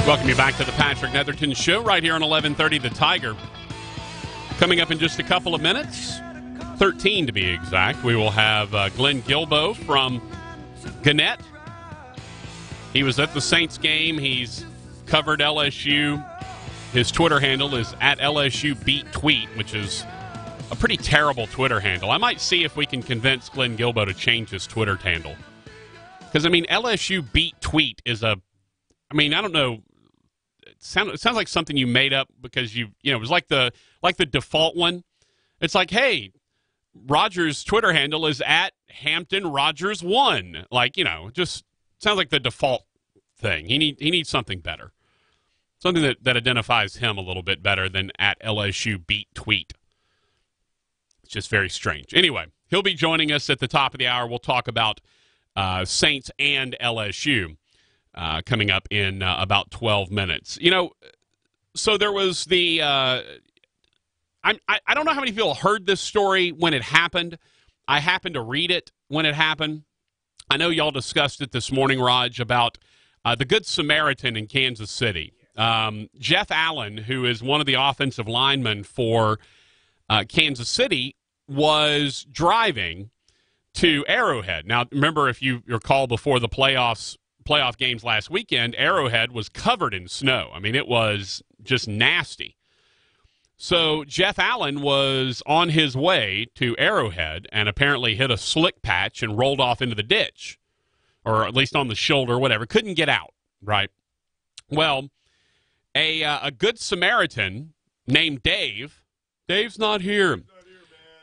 Welcome you back to the Patrick Netherton Show right here on 1130 The Tiger. Coming up in just a couple of minutes, 13 to be exact, we will have Glenn Guilbeau from Gannett. He was at the Saints game. He's covered LSU. His Twitter handle is at LSUBeatTweet, which is a pretty terrible Twitter handle. I might see if we can convince Glenn Guilbeau to change his Twitter handle. Because, I mean, LSUBeatTweet is I don't know. It sounds like something you made up because it was like the default one. It's like, hey, Rogers' Twitter handle is at Hampton Rogers 1. Just sounds like the default thing. He needs something better. Something that identifies him a little bit better than at LSUBeatTweet. It's just very strange. Anyway, he'll be joining us at the top of the hour. We'll talk about Saints and LSU. Coming up in about 12 minutes. So there was the I don't know how many people heard this story when it happened. I happened to read it when it happened. I know y'all discussed it this morning, Raj, about the Good Samaritan in Kansas City. Jeff Allen, who is one of the offensive linemen for Kansas City, was driving to Arrowhead. Now, remember, if you recall before the playoff games last weekend, Arrowhead was covered in snow. I mean, it was just nasty. So Jeff Allen was on his way to Arrowhead and apparently hit a slick patch and rolled off into the ditch, or at least on the shoulder, whatever. Couldn't get out, right? Well, a Good Samaritan named Dave. Dave's not here.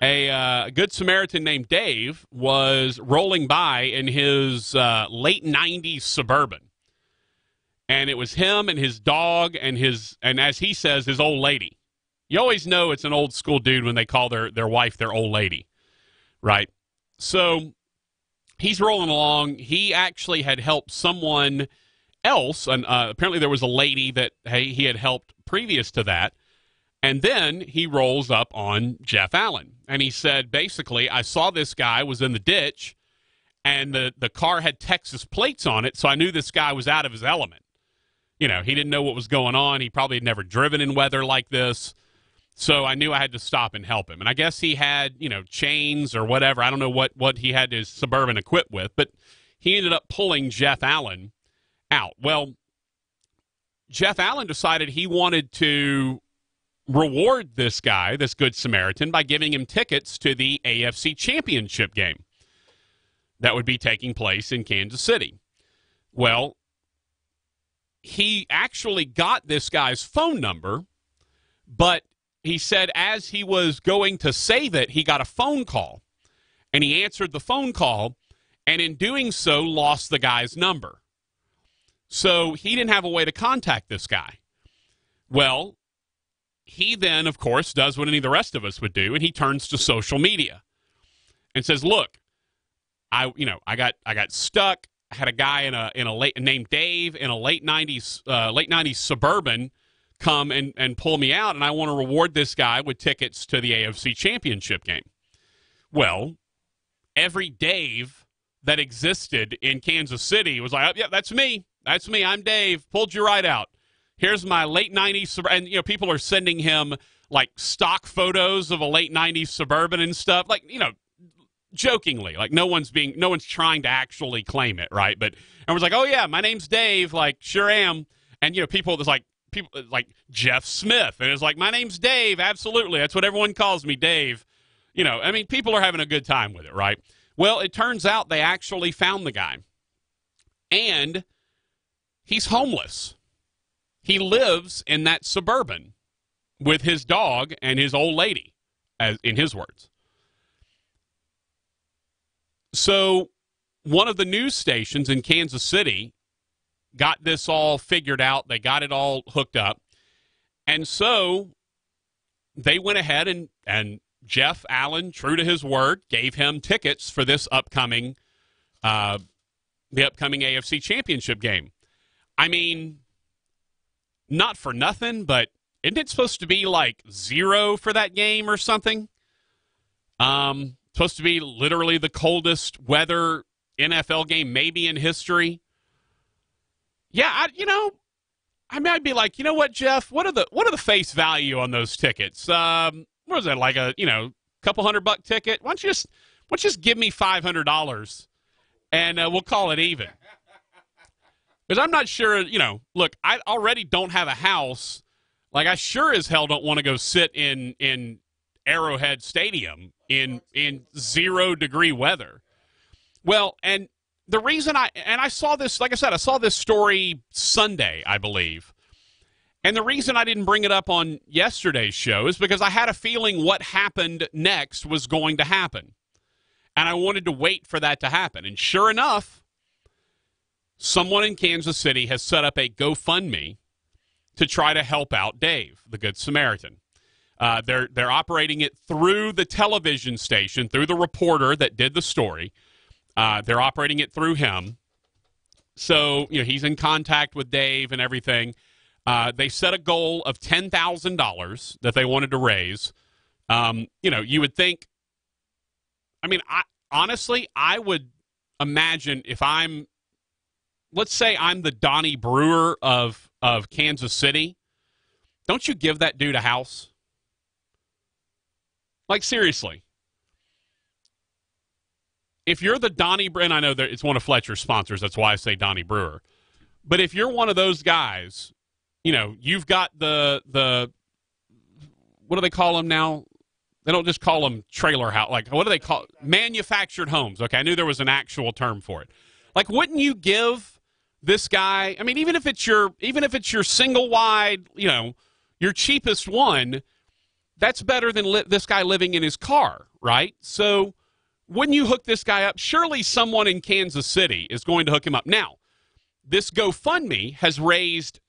A Good Samaritan named Dave was rolling by in his late 90s Suburban. And it was him and his dog and as he says, his old lady. You always know it's an old school dude when they call their wife their old lady, right? So he's rolling along. He actually had helped someone else. And apparently there was a lady that he had helped previous to that. And then he rolls up on Jeff Allen. And he said, basically, I saw this guy was in the ditch, and the car had Texas plates on it, so I knew this guy was out of his element. He didn't know what was going on. He probably had never driven in weather like this. So I knew I had to stop and help him. And I guess he had, chains or whatever. I don't know what he had his Suburban equipped with, but he ended up pulling Jeff Allen out. Well, Jeff Allen decided he wanted to reward this guy, this Good Samaritan, by giving him tickets to the AFC Championship game that would be taking place in Kansas City. Well, he actually got this guy's phone number, but he said as he was going to save it, he got a phone call, and he answered the phone call, and in doing so, lost the guy's number. So he didn't have a way to contact this guy. Well, he then, of course, does what any of the rest of us would do, and he turns to social media and says, "Look, I got stuck. I had a guy named Dave in a late '90s Suburban come and pull me out, and I want to reward this guy with tickets to the AFC Championship game." Well, every Dave that existed in Kansas City was like, "Oh, yeah, that's me. That's me. I'm Dave. Pulled you right out. Here's my late '90s Suburban." And people are sending him like stock photos of a late '90s Suburban and stuff, like jokingly, like no one's trying to actually claim it, right? But everyone's like, "Oh yeah, my name's Dave." Like, sure am. And people like Jeff Smith, and it's like, "My name's Dave." Absolutely, that's what everyone calls me, Dave. People are having a good time with it, right? Well, it turns out they actually found the guy, and he's homeless. He lives in that Suburban with his dog and his old lady, as in his words. So one of the news stations in Kansas City got this all figured out. They got it all hooked up. And so they went ahead and Jeff Allen, true to his word, gave him tickets for this upcoming the upcoming AFC Championship game. Not for nothing, but isn't it supposed to be like 0 for that game or something? Supposed to be literally the coldest weather NFL game maybe in history. Yeah, I'd be like, you know what, Jeff? What are the face value on those tickets? What was that, like a couple $100 ticket? Why don't you just give me $500 and we'll call it even? Because I'm not sure. Look, I already don't have a house. Like, I sure as hell don't want to go sit in Arrowhead Stadium in 0-degree weather. Well, and the reason I saw this, like I said, I saw this story Sunday, I believe. And the reason I didn't bring it up on yesterday's show is because I had a feeling what happened next was going to happen. And I wanted to wait for that to happen. And sure enough, someone in Kansas City has set up a GoFundMe to try to help out Dave, the Good Samaritan. They're operating it through the television station, through the reporter that did the story. They're operating it through him. So, he's in contact with Dave and everything. They set a goal of $10,000 that they wanted to raise. You would think, I would imagine if let's say I'm the Donnie Brewer of Kansas City, don't you give that dude a house? Like, seriously. If you're the Donnie Brewer, and I know that it's one of Fletcher's sponsors, that's why I say Donnie Brewer. But if you're one of those guys, you've got the what do they call them now? They don't just call them trailer house. Like, what do they call manufactured homes? Okay, I knew there was an actual term for it. Like, wouldn't you give this guy? Even if it's your single wide, your cheapest one, that's better than this guy living in his car, right? So wouldn't you hook this guy up? Surely someone in Kansas City is going to hook him up. Now, this GoFundMe has raised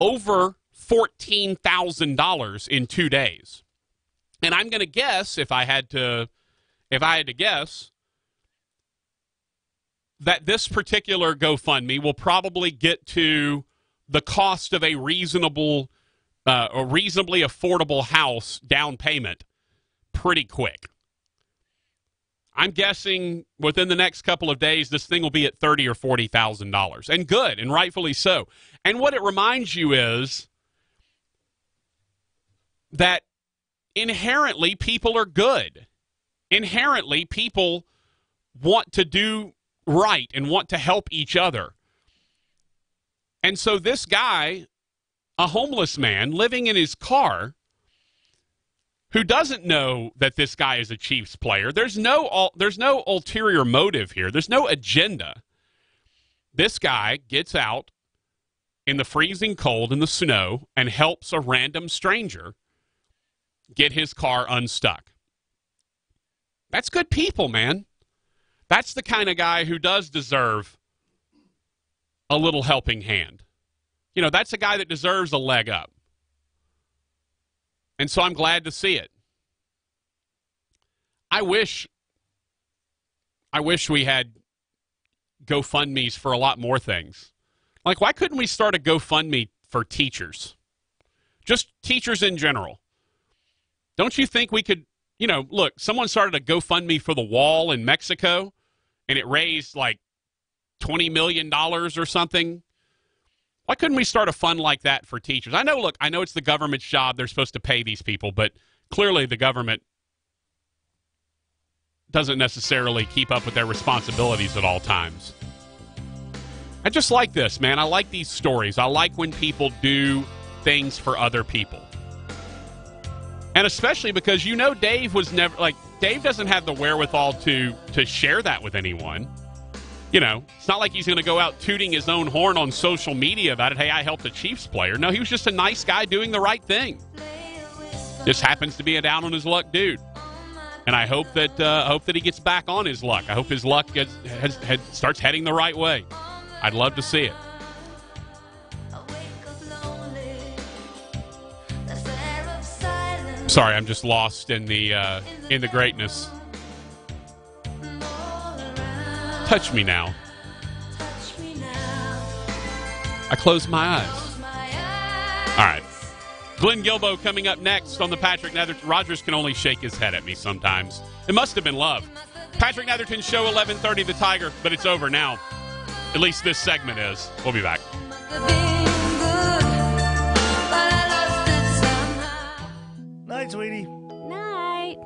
over $14,000 in 2 days. And I'm going to guess, if I had to guess, that this particular GoFundMe will probably get to the cost of a reasonably affordable house down payment pretty quick. I'm guessing within the next couple of days, this thing will be at $30,000 or $40,000, and good, and rightfully so. And what it reminds you is that inherently people are good. Inherently, people want to do right and want to help each other. And so this guy, a homeless man living in his car, who doesn't know that this guy is a Chiefs player, there's no ulterior motive here. There's no agenda. This guy gets out in the freezing cold in the snow and helps a random stranger get his car unstuck. That's good people, man. That's the kind of guy who does deserve a little helping hand. You know, that's a guy that deserves a leg up. And so I'm glad to see it. I wish we had GoFundMes for a lot more things. Like, why couldn't we start a GoFundMe for teachers? Just teachers in general. Don't you think we could, you know, look, someone started a GoFundMe for the wall in Mexico, and it raised like $20 million or something. Why couldn't we start a fund like that for teachers? I know it's the government's job. They're supposed to pay these people, but clearly the government doesn't necessarily keep up with their responsibilities at all times. I just like this, man. I like these stories. I like when people do things for other people. And especially because, you know, Dave doesn't have the wherewithal to share that with anyone. You know, it's not like he's going to go out tooting his own horn on social media about it. Hey, I helped a Chiefs player. No, he was just a nice guy doing the right thing. Just happens to be a down on his luck dude. And I hope that he gets back on his luck. I hope his luck starts heading the right way. I'd love to see it. Sorry, I'm just lost in the greatness. Touch me now. I close my eyes. All right. Glenn Gilbo coming up next on the Patrick Netherton. Rogers can only shake his head at me sometimes. It must have been love. Patrick Netherton Show, 11:30 The Tiger, but it's over now. At least this segment is. We'll be back. Night, sweetie. Night.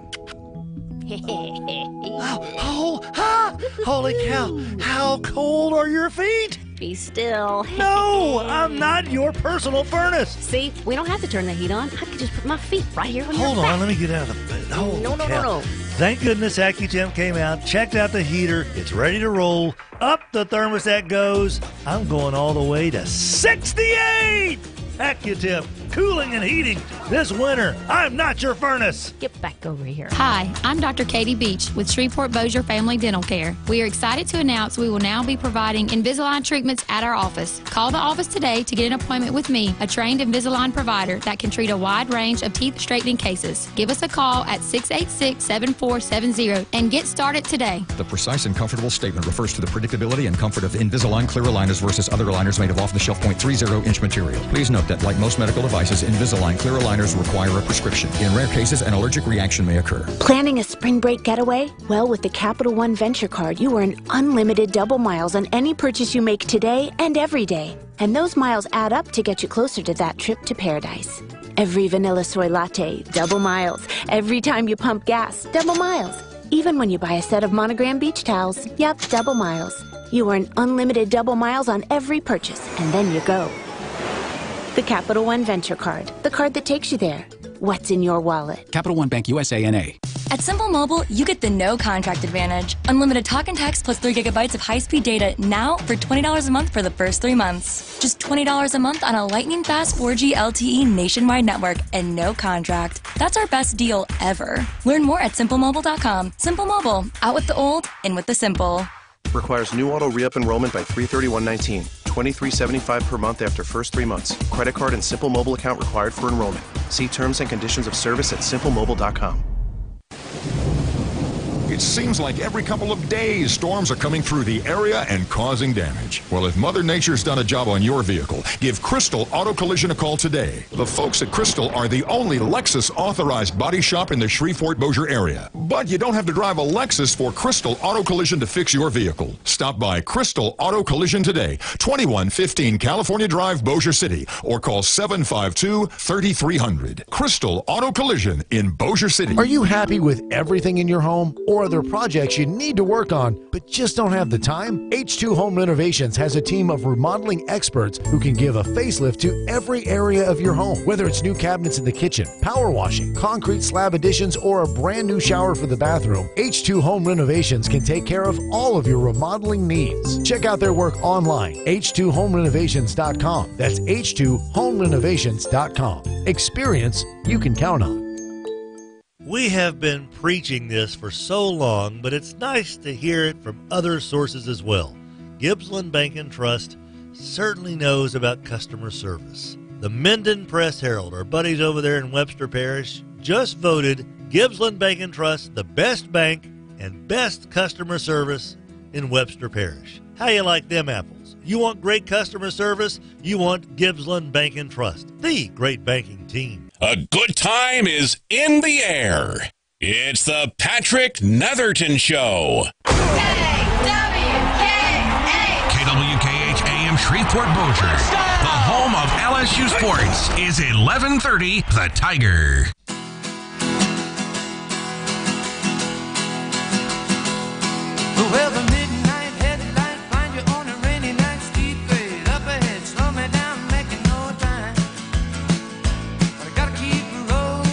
Holy cow. How cold are your feet? Be still. No, I'm not your personal furnace. See, we don't have to turn the heat on. I could just put my feet right here on your back. Hold on, let me get out of the bed. No. Thank goodness AccuTemp came out, checked out the heater. It's ready to roll. Up the thermostat goes. I'm going all the way to 68. AccuTemp, cooling and heating this winter. I'm not your furnace. Get back over here. Hi, I'm Dr. Katie Beach with Shreveport Bossier Family Dental Care. We are excited to announce we will now be providing Invisalign treatments at our office. Call the office today to get an appointment with me, a trained Invisalign provider that can treat a wide range of teeth straightening cases. Give us a call at 686-7470 and get started today. The precise and comfortable statement refers to the predictability and comfort of Invisalign clear aligners versus other aligners made of off-the-shelf .30-inch material. Please note that, like most medical devices, Invisalign clear aligners require a prescription. In rare cases, an allergic reaction may occur. Planning a spring break getaway? Well, with the Capital One Venture Card, you earn unlimited double miles on any purchase you make today and every day. And those miles add up to get you closer to that trip to paradise. Every vanilla soy latte, double miles. Every time you pump gas, double miles. Even when you buy a set of Monogram beach towels, yep, double miles. You earn unlimited double miles on every purchase, and then you go. The Capital One Venture Card, the card that takes you there. What's in your wallet? Capital One Bank USA N.A. At Simple Mobile, you get the no contract advantage. Unlimited talk and text plus 3 gigabytes of high-speed data now for $20 a month for the first 3 months. Just $20 a month on a lightning-fast 4G LTE nationwide network and no contract. That's our best deal ever. Learn more at simplemobile.com. Simple Mobile, out with the old, in with the simple. Requires new auto re-up enrollment by 3/31/19. $23.75 per month after first 3 months. Credit card and Simple Mobile account required for enrollment. See terms and conditions of service at simplemobile.com. It seems like every couple of days, storms are coming through the area and causing damage. Well, if Mother Nature's done a job on your vehicle, give Crystal Auto Collision a call today. The folks at Crystal are the only Lexus-authorized body shop in the Shreveport-Bossier area. But you don't have to drive a Lexus for Crystal Auto Collision to fix your vehicle. Stop by Crystal Auto Collision today, 2115 California Drive, Bossier City, or call 752-3300. Crystal Auto Collision in Bossier City. Are you happy with everything in your home, or are there projects you need to work on but just don't have the time? H2 Home Renovations has a team of remodeling experts who can give a facelift to every area of your home. Whether it's new cabinets in the kitchen, power washing, concrete slab additions, or a brand new shower for the bathroom, H2 Home Renovations can take care of all of your remodeling needs. Check out their work online, h2homerenovations.com. That's h2homerenovations.com. Experience you can count on. We have been preaching this for so long, but it's nice to hear it from other sources as well. Gibbsland Bank and Trust certainly knows about customer service. The Minden Press-Herald, our buddies over there in Webster Parish, just voted Gibbsland Bank and Trust the best bank and best customer service in Webster Parish. How you like them apples? You want great customer service? You want Gibbsland Bank and Trust, the great banking team. A good time is in the air. It's the Patrick Netherton Show. KWKH AM Shreveport Bossier. The home of LSU sports is 1130 The Tiger. Well, the midnight headlight find you on a rainy night, street grade up ahead, slow me down, making no time. But I gotta keep rolling.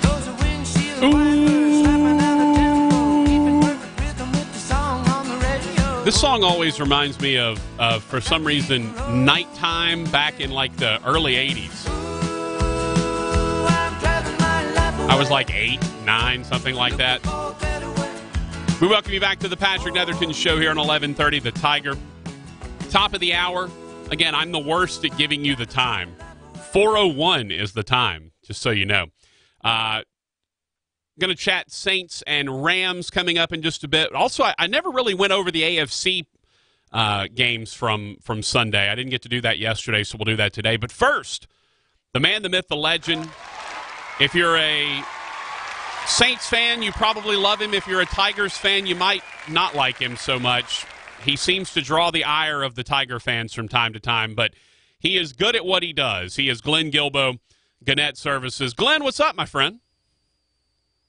Those are windshield wipers, slapping out the tempo, keeping perfect rhythm with the song on the radio. This song always reminds me of for some reason, Nighttime back in like the early 80s. I was like 8, 9, something like that. We welcome you back to the Patrick Netherton Show here on 1130 The Tiger. Top of the hour. Again, I'm the worst at giving you the time. 4:01 is the time, just so you know. Going to chat Saints and Rams coming up in just a bit. Also, I never really went over the AFC games from Sunday. I didn't get to do that yesterday, so we'll do that today. But first, the man, the myth, the legend. If you're a Saints fan, you probably love him. If you're a Tigers fan, you might not like him so much. He seems to draw the ire of the Tiger fans from time to time, but he is good at what he does. He is Glenn Gilbo, Gannett Services. Glenn, what's up, my friend?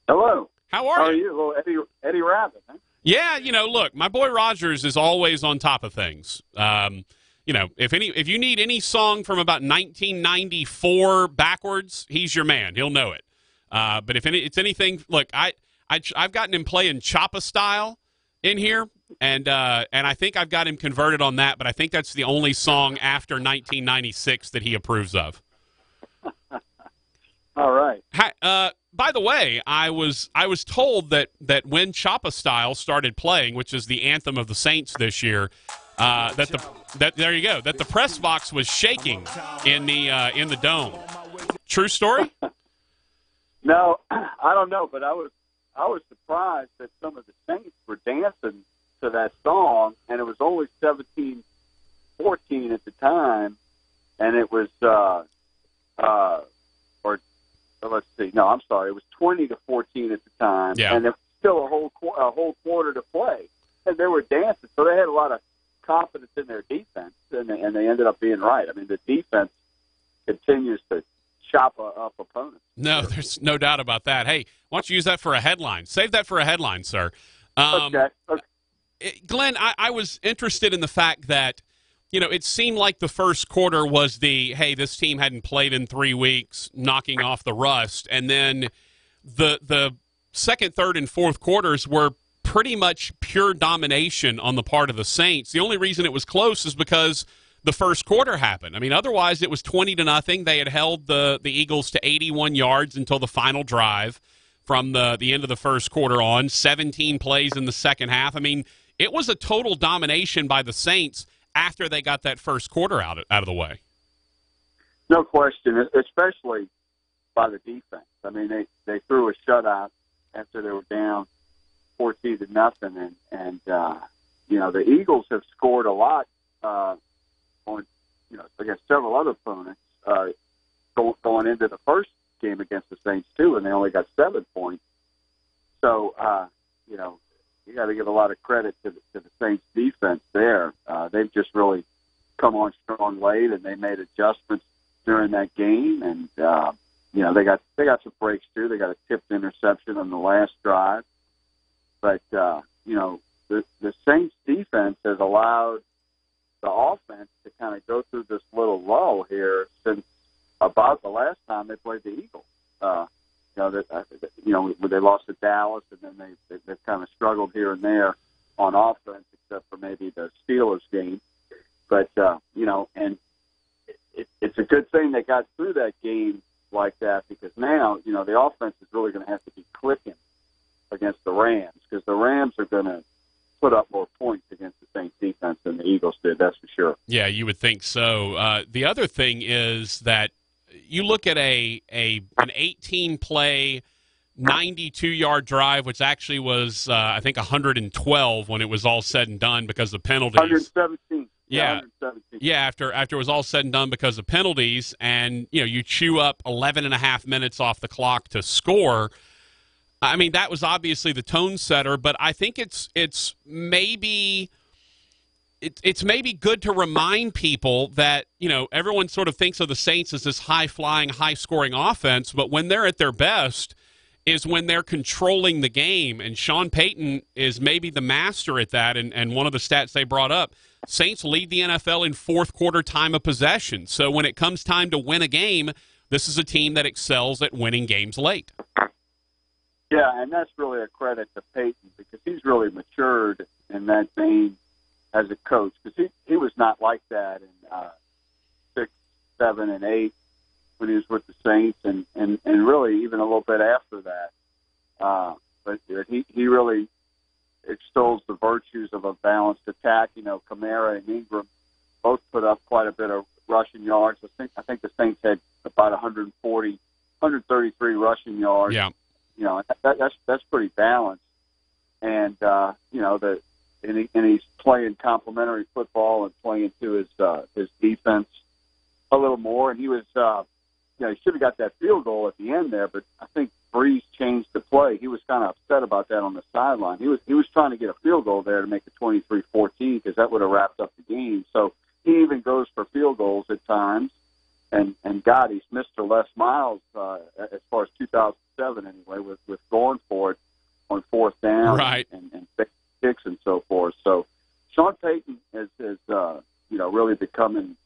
Hello. How are you? A little Eddie Rabbit, huh? Yeah, look, my boy Rogers is always on top of things. If you need any song from about 1994 backwards, he's your man. He'll know it. But if it's anything, look, I've gotten him playing Choppa Style in here, and I think I've got him converted on that. But I think that's the only song after 1996 that he approves of. All right. By the way, I was told that when Choppa Style started playing, which is the anthem of the Saints this year, that the press box was shaking in the dome. True story? No, I don't know, but I was surprised that some of the Saints were dancing to that song, and it was only 17-14 at the time, and it was let's see, no, I'm sorry, it was 20-14 at the time, and there was still a whole quarter to play, and they were dancing, so they had a lot of confidence in their defense, and they ended up being right. I mean, the defense continues to chop up opponents. No, there's no doubt about that. Hey, why don't you use that for a headline? Save that for a headline, sir. Okay. Glenn, I was interested in the fact that, it seemed like the first quarter was hey, this team hadn't played in 3 weeks, knocking off the rust. And then the second, third, and fourth quarters were pretty much pure domination on the part of the Saints. The only reason it was close is because the first quarter happened. I mean, otherwise it was 20-0. They had held the Eagles to 81 yards until the final drive from the end of the first quarter on, 17 plays in the second half. I mean, it was a total domination by the Saints after they got that first quarter out of the way. No question, especially by the defense. I mean, they threw a shutout after they were down 14-0, and the Eagles have scored a lot on against several other opponents going into the first game against the Saints too, and they only got 7 points. So you got to give a lot of credit to the Saints defense there. They've just really come on strong late, and they made adjustments during that game, and they got some breaks too. They got a tipped interception on the last drive, but the Saints defense has allowed the offense to kind of go through this little lull here since about the last time they played the Eagles. They lost to Dallas, and then they've kind of struggled here and there on offense, except for maybe the Steelers game. But and it's a good thing they got through that game like that, because now the offense is really going to have to be clicking against the Rams, because the Rams are going to put up more points against the Saints defense than the Eagles did. That's for sure. Yeah, you would think so. The other thing is that you look at an 18-play, 92-yard drive, which actually was, I think, 112 when it was all said and done because of penalties. 117. Yeah. 117. Yeah, after it was all said and done because of penalties, and you chew up 11 and a half minutes off the clock to score. I mean, that was obviously the tone setter, but I think it's maybe good to remind people that, everyone sort of thinks of the Saints as this high-flying, high-scoring offense, but when they're at their best is when they're controlling the game, and Sean Payton is maybe the master at that, and one of the stats they brought up, Saints lead the NFL in fourth-quarter time of possession. So when it comes time to win a game, this is a team that excels at winning games late. Yeah, and that's really a credit to Payton, because he's really matured in that vein as a coach, because he was not like that in 6, 7, and 8 when he was with the Saints, and really even a little bit after that. But he really extols the virtues of a balanced attack. Kamara and Ingram both put up quite a bit of rushing yards. I think the Saints had about 133 rushing yards. Yeah. That's pretty balanced, and he's playing complementary football and playing to his defense a little more. And he was, he should have got that field goal at the end there, but I think Breeze changed the play. He was kind of upset about that on the sideline. He was trying to get a field goal there to make it 23-14, because that would have wrapped up the game. So he even goes for field goals at times. And God, he's Mr. Les Miles as far as 2007 anyway, with going for it on fourth down, right, and kicks and so forth. So Sean Payton is really becoming.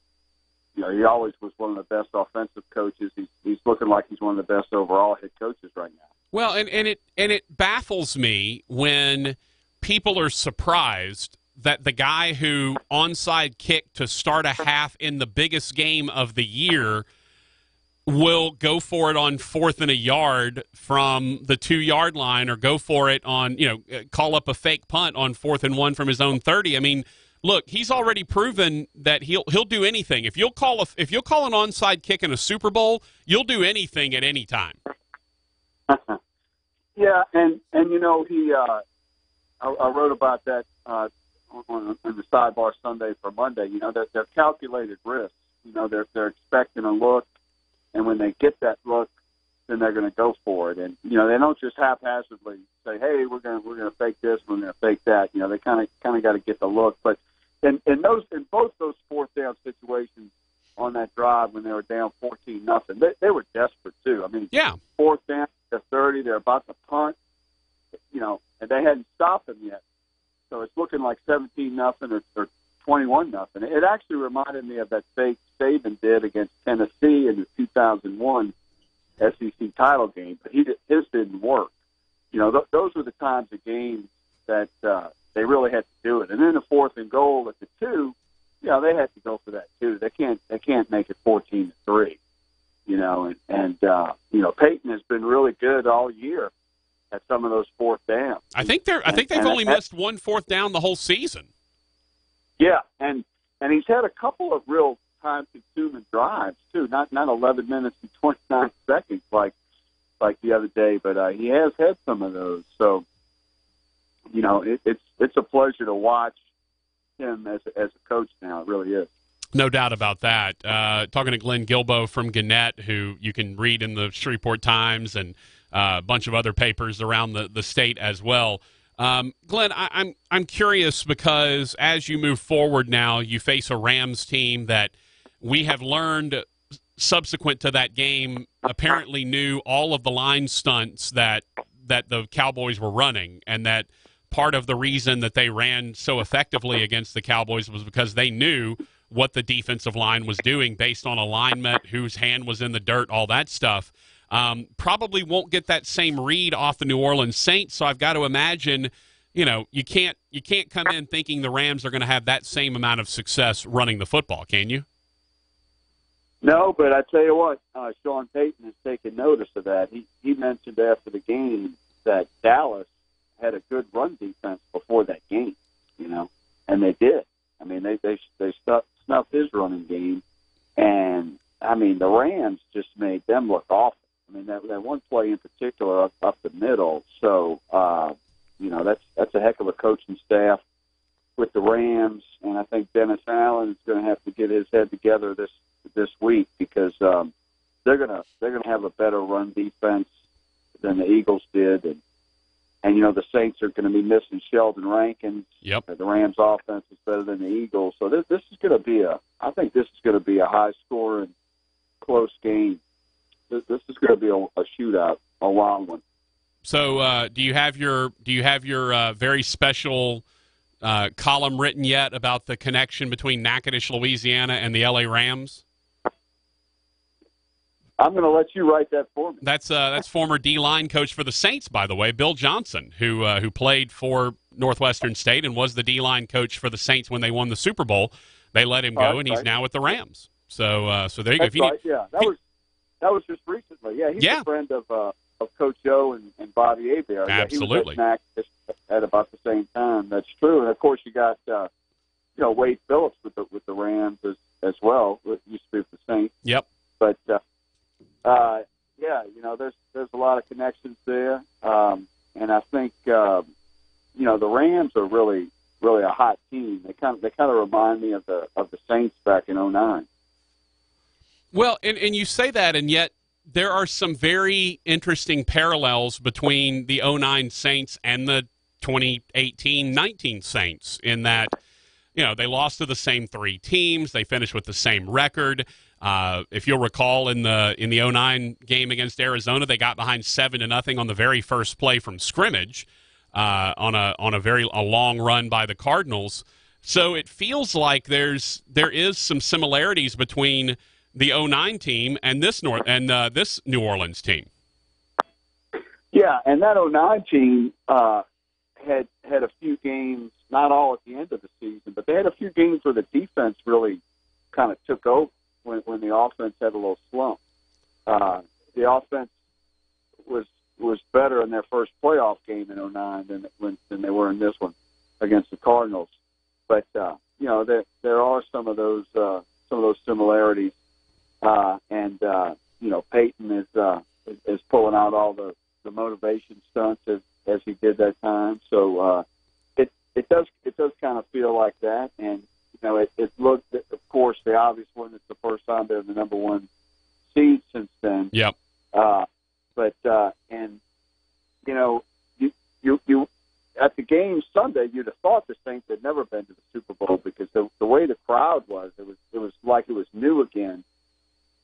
He always was one of the best offensive coaches. He's looking like he's one of the best overall head coaches right now. Well, and it baffles me when people are surprised that the guy who onside kicked to start a half in the biggest game of the year will go for it on 4th and a yard from the 2-yard line, or go for it on, call up a fake punt on 4th and 1 from his own 30. I mean, look, he's already proven that he'll do anything. If you'll call an onside kick in a Super Bowl, you'll do anything at any time. Yeah, and he I wrote about that on the sidebar Sunday for Monday. That they're calculated risks. They're expecting a look, and when they get that look, then they're going to go for it. And they don't just haphazardly say, "Hey, we're going to fake this, we're going to fake that." They kind of got to get the look. But in both those fourth down situations on that drive when they were down 14-0, they were desperate too. I mean, yeah, fourth down to 30, they're about to punt, and they hadn't stopped them yet. So it's looking like 17-0 or 21-0. It actually reminded me of that fake Saban did against Tennessee in the 2001 SEC title game, but his didn't work. Those were the times of games that they really had to do it. And then the 4th and goal at the 2, they had to go for that too. They can't make it 14-3. Peyton has been really good all year at some of those fourth downs. I think they've only missed one fourth down the whole season. Yeah, and he's had a couple of real time-consuming drives too. Not 11 minutes and 29 seconds like like the other day, but he has had some of those. So, it's a pleasure to watch him as a coach now. It really is. No doubt about that. Talking to Glenn Guilbeau from Gannett, who you can read in the Shreveport Times and a bunch of other papers around the state as well. Glenn, I'm curious because as you move forward now, you face a Rams team that we have learned subsequent to that game apparently knew all of the line stunts that the Cowboys were running, and that part of the reason that they ran so effectively against the Cowboys was because they knew what the defensive line was doing based on alignment, whose hand was in the dirt, all that stuff. Probably won't get that same read off the New Orleans Saints, so I've got to imagine, you can't come in thinking the Rams are going to have that same amount of success running the football, can you? No, but I tell you what, Sean Payton has taken notice of that. He mentioned after the game that Dallas had a good run defense before that game, and they did. I mean, they snuffed his running game, and I mean the Rams just made them look awful. I mean that one play in particular up the middle. So that's a heck of a coaching staff with the Rams, and I think Dennis Allen is going to have to get his head together this week because they're gonna have a better run defense than the Eagles did, and the Saints are going to be missing Sheldon Rankins. Yep. The Rams' offense is better than the Eagles, so this is going to be a high scoring, close game. This is going to be a shootout, a long one. So, do you have your very special column written yet about the connection between Natchitoches, Louisiana, and the LA Rams? I'm going to let you write that for me. That's former D-line coach for the Saints, by the way, Bill Johnson, who played for Northwestern State and was the D-line coach for the Saints when they won the Super Bowl. They let him go, and he's now with the Rams. So there you go. That's right. Yeah, that was just recently. Yeah, he's a friend of Coach Joe and Bobby Hebert. Absolutely. Yeah, he was at about the same time. That's true. And of course, you got Wade Phillips with the Rams as well. It used to be with the Saints. Yep. But there's a lot of connections there, and I think the Rams are really a hot team. They kind of remind me of the Saints back in '09. Well, and you say that, and yet there are some very interesting parallels between the '09 Saints and the 2018-19 Saints in that they lost to the same three teams. They finished with the same record. If you'll recall, in the '09 game against Arizona, they got behind 7-0 on the very first play from scrimmage on a long run by the Cardinals. So it feels like there is some similarities between the '09 team and this New Orleans team. Yeah, and that '09 team had a few games, not all at the end of the season, but they had a few games where the defense really kind of took over. When the offense had a little slump, the offense was better in their first playoff game in '09 than they were in this one against the Cardinals. But there are some of those similarities, and Peyton is pulling out all the motivation stunts as he did that time. So it does kind of feel like that, and. It looked, of course, the obvious one. It's the first time they're the number one seed since then. Yep. You at the game Sunday, you'd have thought the Saints had never been to the Super Bowl because the way the crowd was, it was like it was new again.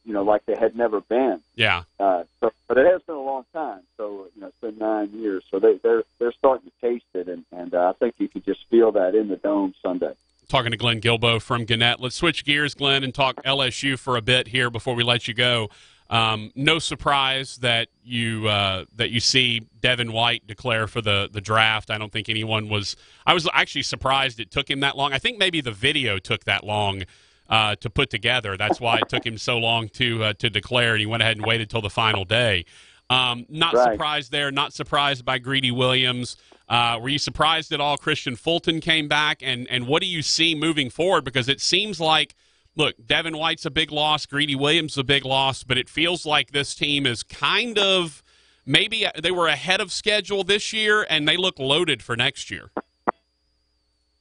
Like they had never been. Yeah. But it has been a long time. So it's been 9 years. So they're starting to taste it, and I think you could just feel that in the dome Sunday. Talking to Glenn Guilbeau from Gannett. Let's switch gears, Glenn, and talk LSU for a bit here before we let you go. No surprise that you see Devin White declare for the draft. I don't think anyone was. I was actually surprised it took him that long. I think maybe the video took that long to put together. That's why it took him so long to declare, and he went ahead and waited till the final day. Not surprised there. Not surprised by Greedy Williams. Were you surprised at all Christian Fulton came back? And what do you see moving forward? Because it seems like, look, Devin White's a big loss, Greedy Williams a big loss, but it feels like this team is kind of maybe they were ahead of schedule this year, and they look loaded for next year.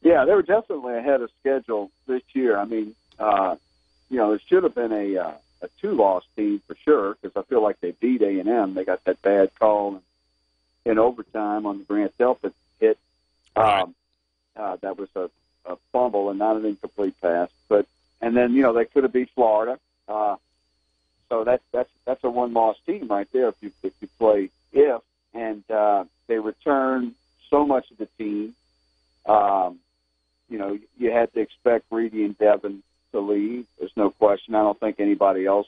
Yeah, they were definitely ahead of schedule this year. I mean, it should have been a two-loss team for sure, because I feel like they beat A&M. They got that bad call in overtime on the Grant Delpit hit. Right. That was a fumble and not an incomplete pass. And then they could have beat Florida. So that's a one-loss team right there if you play if. And they return so much of the team. You had to expect Reedy and Devin to leave. There's no question. I don't think anybody was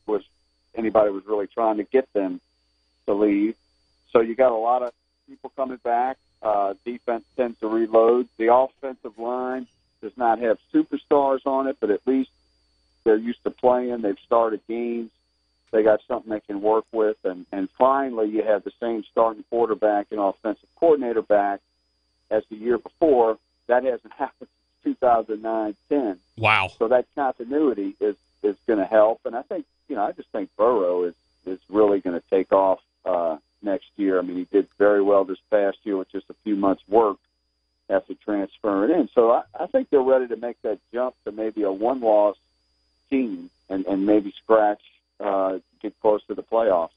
really trying to get them to leave. So you got a lot of people coming back. Defense tends to reload. The offensive line does not have superstars on it, but at least they're used to playing. They've started games. They got something they can work with. And finally, you have the same starting quarterback and offensive coordinator back as the year before. That hasn't happened since 2009-10. Wow. So that continuity is going to help. And I think, I just think Burrow is really going to take off next year. I mean, he did very well this past year with just a few months' work after transferring in. So I think they're ready to make that jump to maybe a one-loss team and maybe scratch, get close to the playoffs.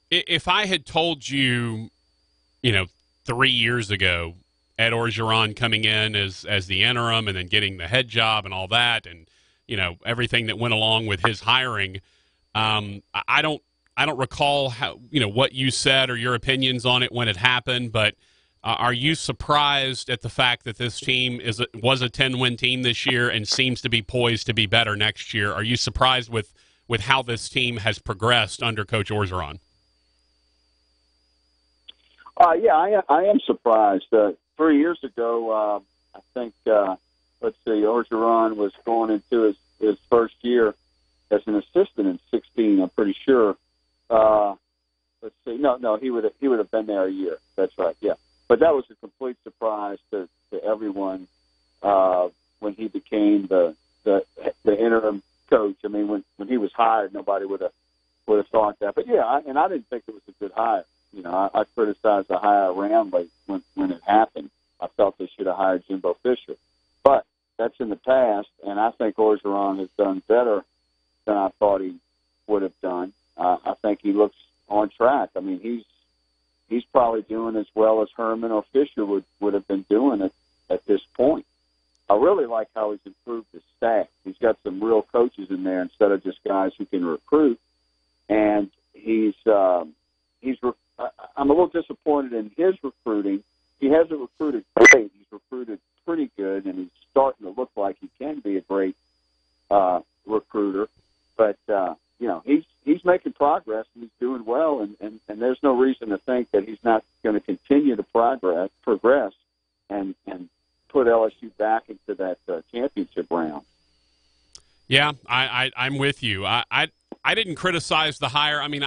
If I had told you, 3 years ago, Ed Orgeron coming in as the interim and then getting the head job and all that, and everything that went along with his hiring, I don't recall how what you said or your opinions on it when it happened, but are you surprised at the fact that this team was a 10-win team this year and seems to be poised to be better next year? Are you surprised with how this team has progressed under Coach Orgeron? Yeah, I am surprised. 3 years ago, I think, Orgeron was going into his first year as an assistant in 16. I'm pretty sure. Let's see. No, he would have been there a year. That's right. Yeah, but that was a complete surprise to everyone when he became the interim coach. I mean, when he was hired, nobody would have thought that. But yeah, I didn't think it was a good hire. I criticized the hire roundly when it happened. I felt they should have hired Jimbo Fisher. But that's in the past, and I think Orgeron has done better than I thought he would have done. I think he looks on track. I mean, he's probably doing as well as Herman or Fisher would have been doing at this point. I really like how he's improved his staff. He's got some real coaches in there instead of just guys who can recruit. And I'm a little disappointed in his recruiting. He hasn't recruited great. He's recruited pretty good, and he's starting to look like he can be a great recruiter. But he's making progress and he's doing well, and there's no reason to think that he's not going to continue to progress and put LSU back into that championship round. Yeah, I'm with you. I didn't criticize the hire. I mean,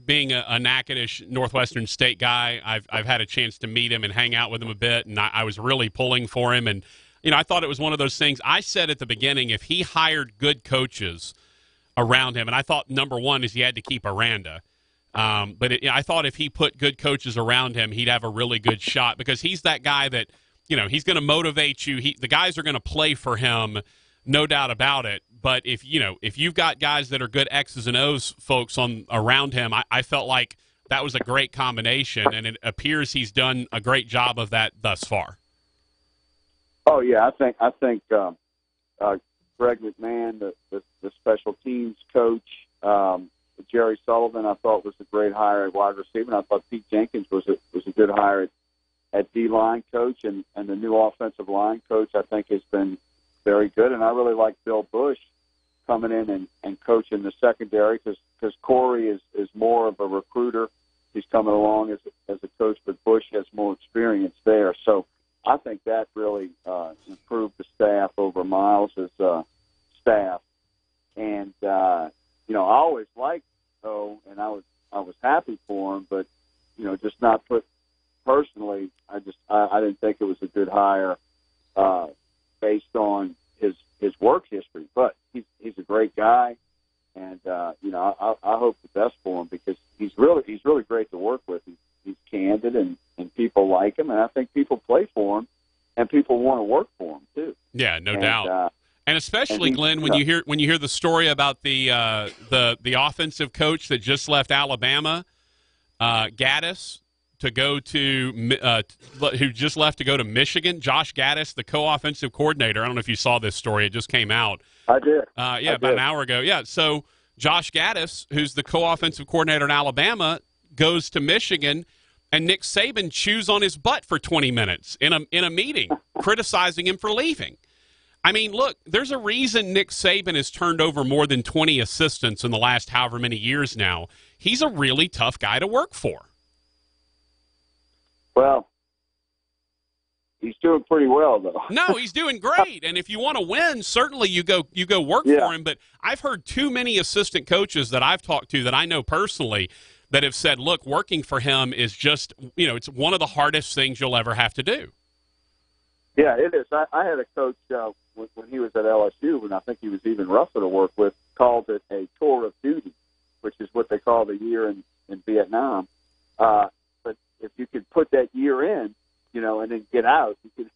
being a Natchitoches Northwestern State guy, I've had a chance to meet him and hang out with him a bit, and I was really pulling for him. And I thought it was one of those things. I said at the beginning, if he hired good coaches around him, and I thought number one is he had to keep Aranda. But I thought if he put good coaches around him, he'd have a really good shot, because he's that guy that he's going to motivate you. The guys are going to play for him, no doubt about it. But if you've got guys that are good X's and O's folks around him, I felt like that was a great combination, and it appears he's done a great job of that thus far. Oh yeah, I think Greg McMahon, the special teams coach, Jerry Sullivan, I thought was a great hire at wide receiver. And I thought Pete Jenkins was a good hire at D-line coach, and the new offensive line coach I think has been very good. And I really like Bill Bush coming in and coaching the secondary, because Corey is more of a recruiter. He's coming along as a coach, but Bush has more experience there. So I think that really improved the staff over Miles' staff. And I always liked and I was happy for him, but just not put personally. I didn't think it was a good hire based on his work history. But he's a great guy. And I hope the best for him because he's really great to work with. He's candid and people like him, and I think people play for him, and people want to work for him too. Yeah, no doubt. And especially Glenn, when you hear the story about the offensive coach that just left Alabama, Gaddis, to go to who just left to go to Michigan, Josh Gaddis, the co-offensive coordinator. I don't know if you saw this story; it just came out. I did. About an hour ago. Yeah, so Josh Gaddis, who's the co-offensive coordinator in Alabama, goes to Michigan, and Nick Saban chews on his butt for 20 minutes in a meeting, criticizing him for leaving. I mean, look, there's a reason Nick Saban has turned over more than 20 assistants in the last however many years now. He's a really tough guy to work for. Well, he's doing pretty well, though. No, he's doing great. And if you want to win, certainly you go work for him. But I've heard too many assistant coaches that I've talked to that I know personally that have said, look, working for him is just, it's one of the hardest things you'll ever have to do. Yeah, it is. I had a coach when he was at LSU, and I think he was even rougher to work with, called it a tour of duty, which is what they call the year in Vietnam. But if you could put that year in, and then get out, you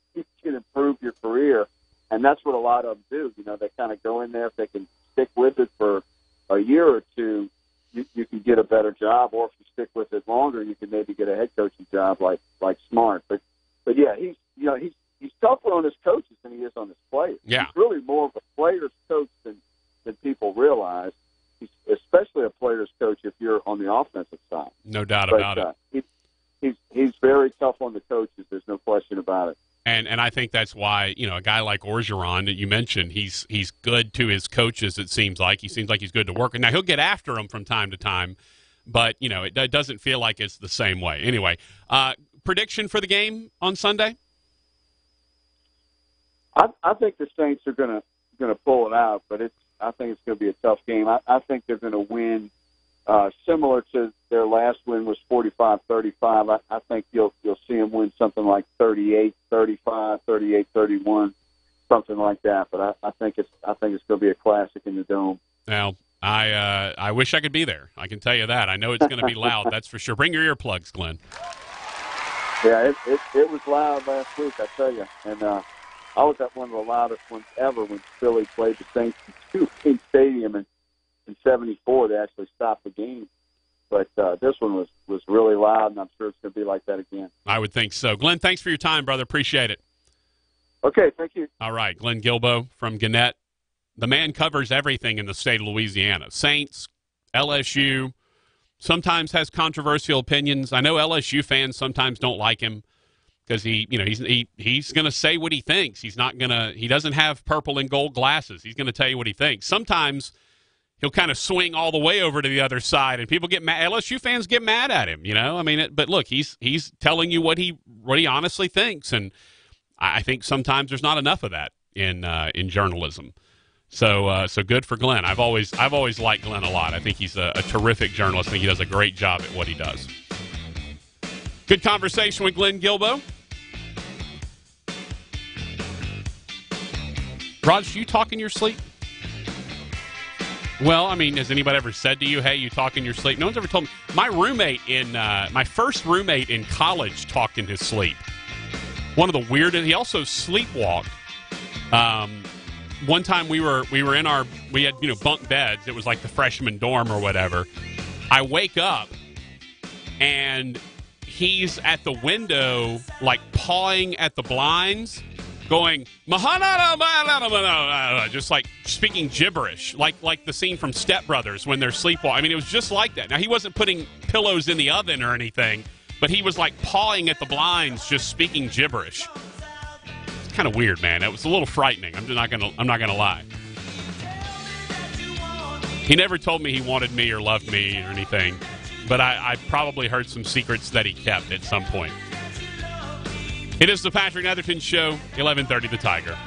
can improve your career. And that's what a lot of them do. They kind of go in there. If they can stick with it for a year or two, you can get a better job. Or if you stick with it longer, you can maybe get a head coaching job like Smart. But yeah, he's tougher on his coaches than he is on his players. Yeah. He's really more of a player's coach than people realize. He's especially a player's coach if you're on the offensive side. No doubt about it. He's very tough on the coaches. There's no question about it. And I think that's why, a guy like Orgeron that you mentioned, he's good to his coaches, it seems like. He seems like he's good to work. And now he'll get after them from time to time, but, it doesn't feel like it's the same way. Anyway, prediction for the game on Sunday? I think the Saints are gonna pull it out, but I think it's going to be a tough game. I think they're going to win similar to their last win was 45-35. I think you'll see them win something like 38-35, 38-31, something like that. But I think it's going to be a classic in the Dome. Now, I wish I could be there. I can tell you that. I know it's going to be loud. That's for sure. Bring your earplugs, Glenn. Yeah, it was loud last week, I tell you, and I was at one of the loudest ones ever when Philly played the Saints in King Stadium in 74. They actually stopped the game. But this one was really loud, and I'm sure it's going to be like that again. I would think so. Glenn, thanks for your time, brother. Appreciate it. Okay, thank you. All right, Glenn Guilbeau from Gannett. The man covers everything in the state of Louisiana. Saints, LSU, sometimes has controversial opinions. I know LSU fans sometimes don't like him because he's going to say what he thinks. He doesn't have purple and gold glasses. He's going to tell you what he thinks. Sometimes he'll kind of swing all the way over to the other side, and people get mad. LSU fans get mad at him, but look, he's telling you what he honestly thinks, and I think sometimes there's not enough of that in journalism. So good for Glenn. I've always liked Glenn a lot. I think he's a terrific journalist. I think he does a great job at what he does. Good conversation with Glenn Guilbeau. Raj, do you talk in your sleep? Well, has anybody ever said to you, hey, you talk in your sleep? No one's ever told me. My first roommate in college talked in his sleep. One of the weirdest. He also sleepwalked. One time we had bunk beds. It was like the freshman dorm or whatever. I wake up and he's at the window, like pawing at the blinds, going, just like speaking gibberish, like the scene from Step Brothers when they're sleepwalking. It was just like that. Now, he wasn't putting pillows in the oven or anything, but he was like pawing at the blinds, just speaking gibberish. It's kind of weird, man. It was a little frightening. I'm not gonna lie. He never told me he wanted me or loved me or anything, but I probably heard some secrets that he kept at some point. It is the Patrick Netherton Show, 1130 The Tiger.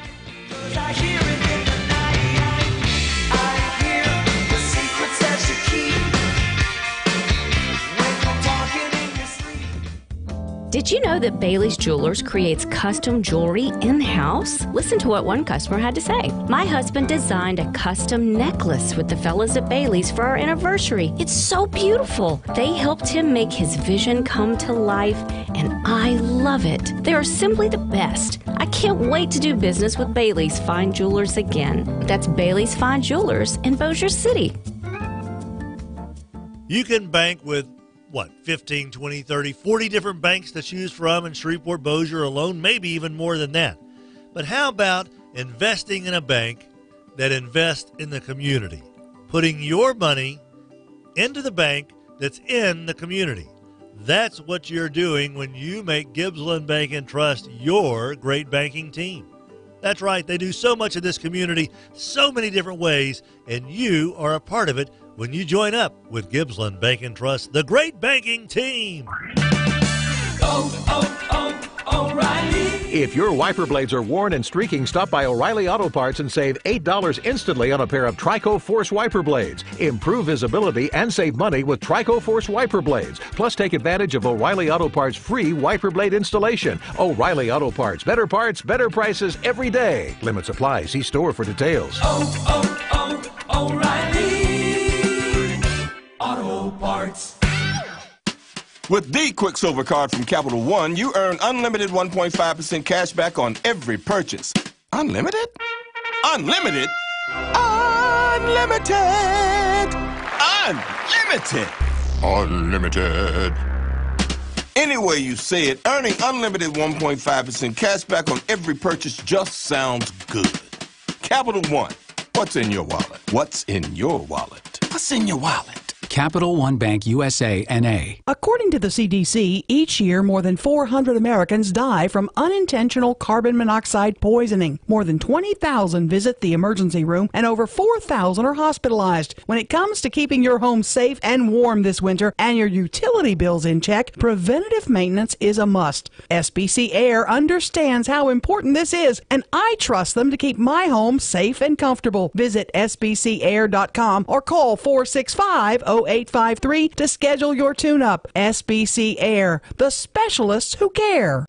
Did you know that Bailey's Jewelers creates custom jewelry in-house? Listen to what one customer had to say. My husband designed a custom necklace with the fellas at Bailey's for our anniversary. It's so beautiful. They helped him make his vision come to life, and I love it. They are simply the best. I can't wait to do business with Bailey's Fine Jewelers again. That's Bailey's Fine Jewelers in Bossier City. You can bank with 15, 20, 30, 40 different banks to choose from in Shreveport, Bossier alone, maybe even more than that. But how about investing in a bank that invests in the community? Putting your money into the bank that's in the community. That's what you're doing when you make Gibbsland Bank and Trust your great banking team. That's right, they do so much in this community, so many different ways, and you are a part of it when you join up with Gibbsland Bank and Trust, the great banking team. O'Reilly. If your wiper blades are worn and streaking, stop by O'Reilly Auto Parts and save $8 instantly on a pair of Trico Force wiper blades. Improve visibility and save money with Trico Force wiper blades. Plus, take advantage of O'Reilly Auto Parts' free wiper blade installation. O'Reilly Auto Parts. Better parts, better prices every day. Limits apply. See store for details. O'Reilly Auto Parts. With the Quicksilver Card from Capital One, you earn unlimited 1.5% cash back on every purchase. Unlimited? Unlimited? Unlimited! Unlimited! Unlimited! Any way you say it, earning unlimited 1.5% cash back on every purchase just sounds good. Capital One. What's in your wallet? What's in your wallet? What's in your wallet? Capital One Bank USA, N.A. According to the CDC, each year more than 400 Americans die from unintentional carbon monoxide poisoning. More than 20,000 visit the emergency room and over 4,000 are hospitalized. When it comes to keeping your home safe and warm this winter and your utility bills in check, preventative maintenance is a must. SBC Air understands how important this is, and I trust them to keep my home safe and comfortable. Visit sbcair.com or call 465-0853 to schedule your tune-up. SBC Air, the specialists who care.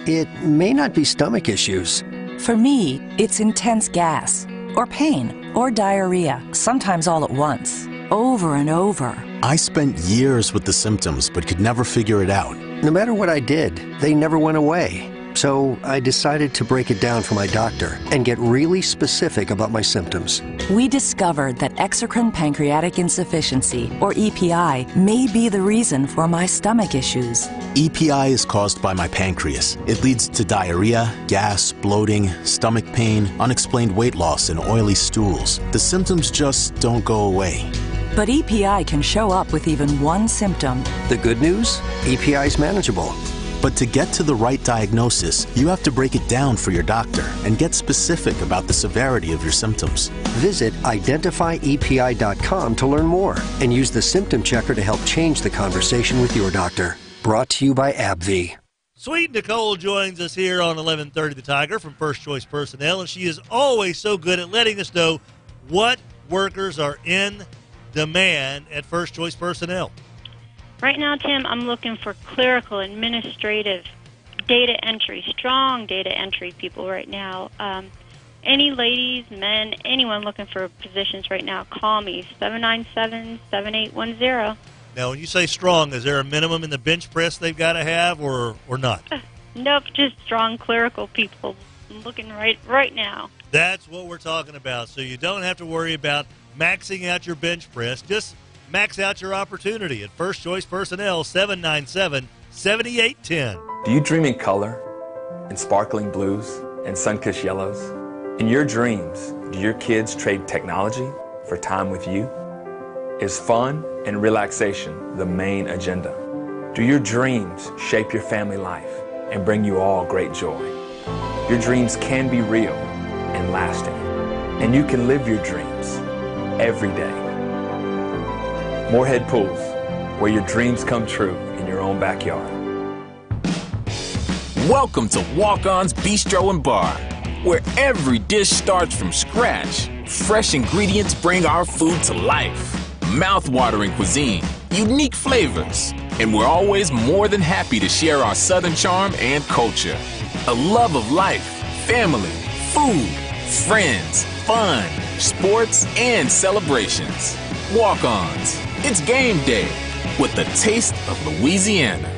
It may not be stomach issues. For me, it's intense gas, or pain, or diarrhea, sometimes all at once, over and over. I spent years with the symptoms, but could never figure it out. No matter what I did, they never went away. So I decided to break it down for my doctor and get really specific about my symptoms. We discovered that exocrine pancreatic insufficiency, or EPI, may be the reason for my stomach issues. EPI is caused by my pancreas. It leads to diarrhea, gas, bloating, stomach pain, unexplained weight loss, and oily stools. The symptoms just don't go away. But EPI can show up with even one symptom. The good news? EPI is manageable. But to get to the right diagnosis, you have to break it down for your doctor and get specific about the severity of your symptoms. Visit identifyepi.com to learn more and use the symptom checker to help change the conversation with your doctor. Brought to you by AbbVie. Sweet Nicole joins us here on 1130 The Tiger from First Choice Personnel, and she is always so good at letting us know what workers are in demand at First Choice Personnel. Right now, Tim, I'm looking for clerical, administrative, data entry, strong data entry people right now. Any ladies, men, anyone looking for positions right now, call me, 797-7810. Now, when you say strong, is there a minimum in the bench press they've got to have or not? Nope, just strong clerical people. I'm looking right now. That's what we're talking about. So you don't have to worry about maxing out your bench press. Just max out your opportunity at First Choice Personnel, 797-7810. Do you dream in color, in sparkling blues, and sun-kissed yellows? In your dreams, do your kids trade technology for time with you? Is fun and relaxation the main agenda? Do your dreams shape your family life and bring you all great joy? Your dreams can be real and lasting, and you can live your dreams every day. Moorhead Pools, where your dreams come true in your own backyard. Welcome to Walk-On's Bistro and Bar, where every dish starts from scratch. Fresh ingredients bring our food to life. Mouth-watering cuisine, unique flavors, And we're always more than happy to share our Southern charm and culture. A love of life, family, food, friends, fun, sports, and celebrations. Walk-ons. It's game day with the taste of Louisiana.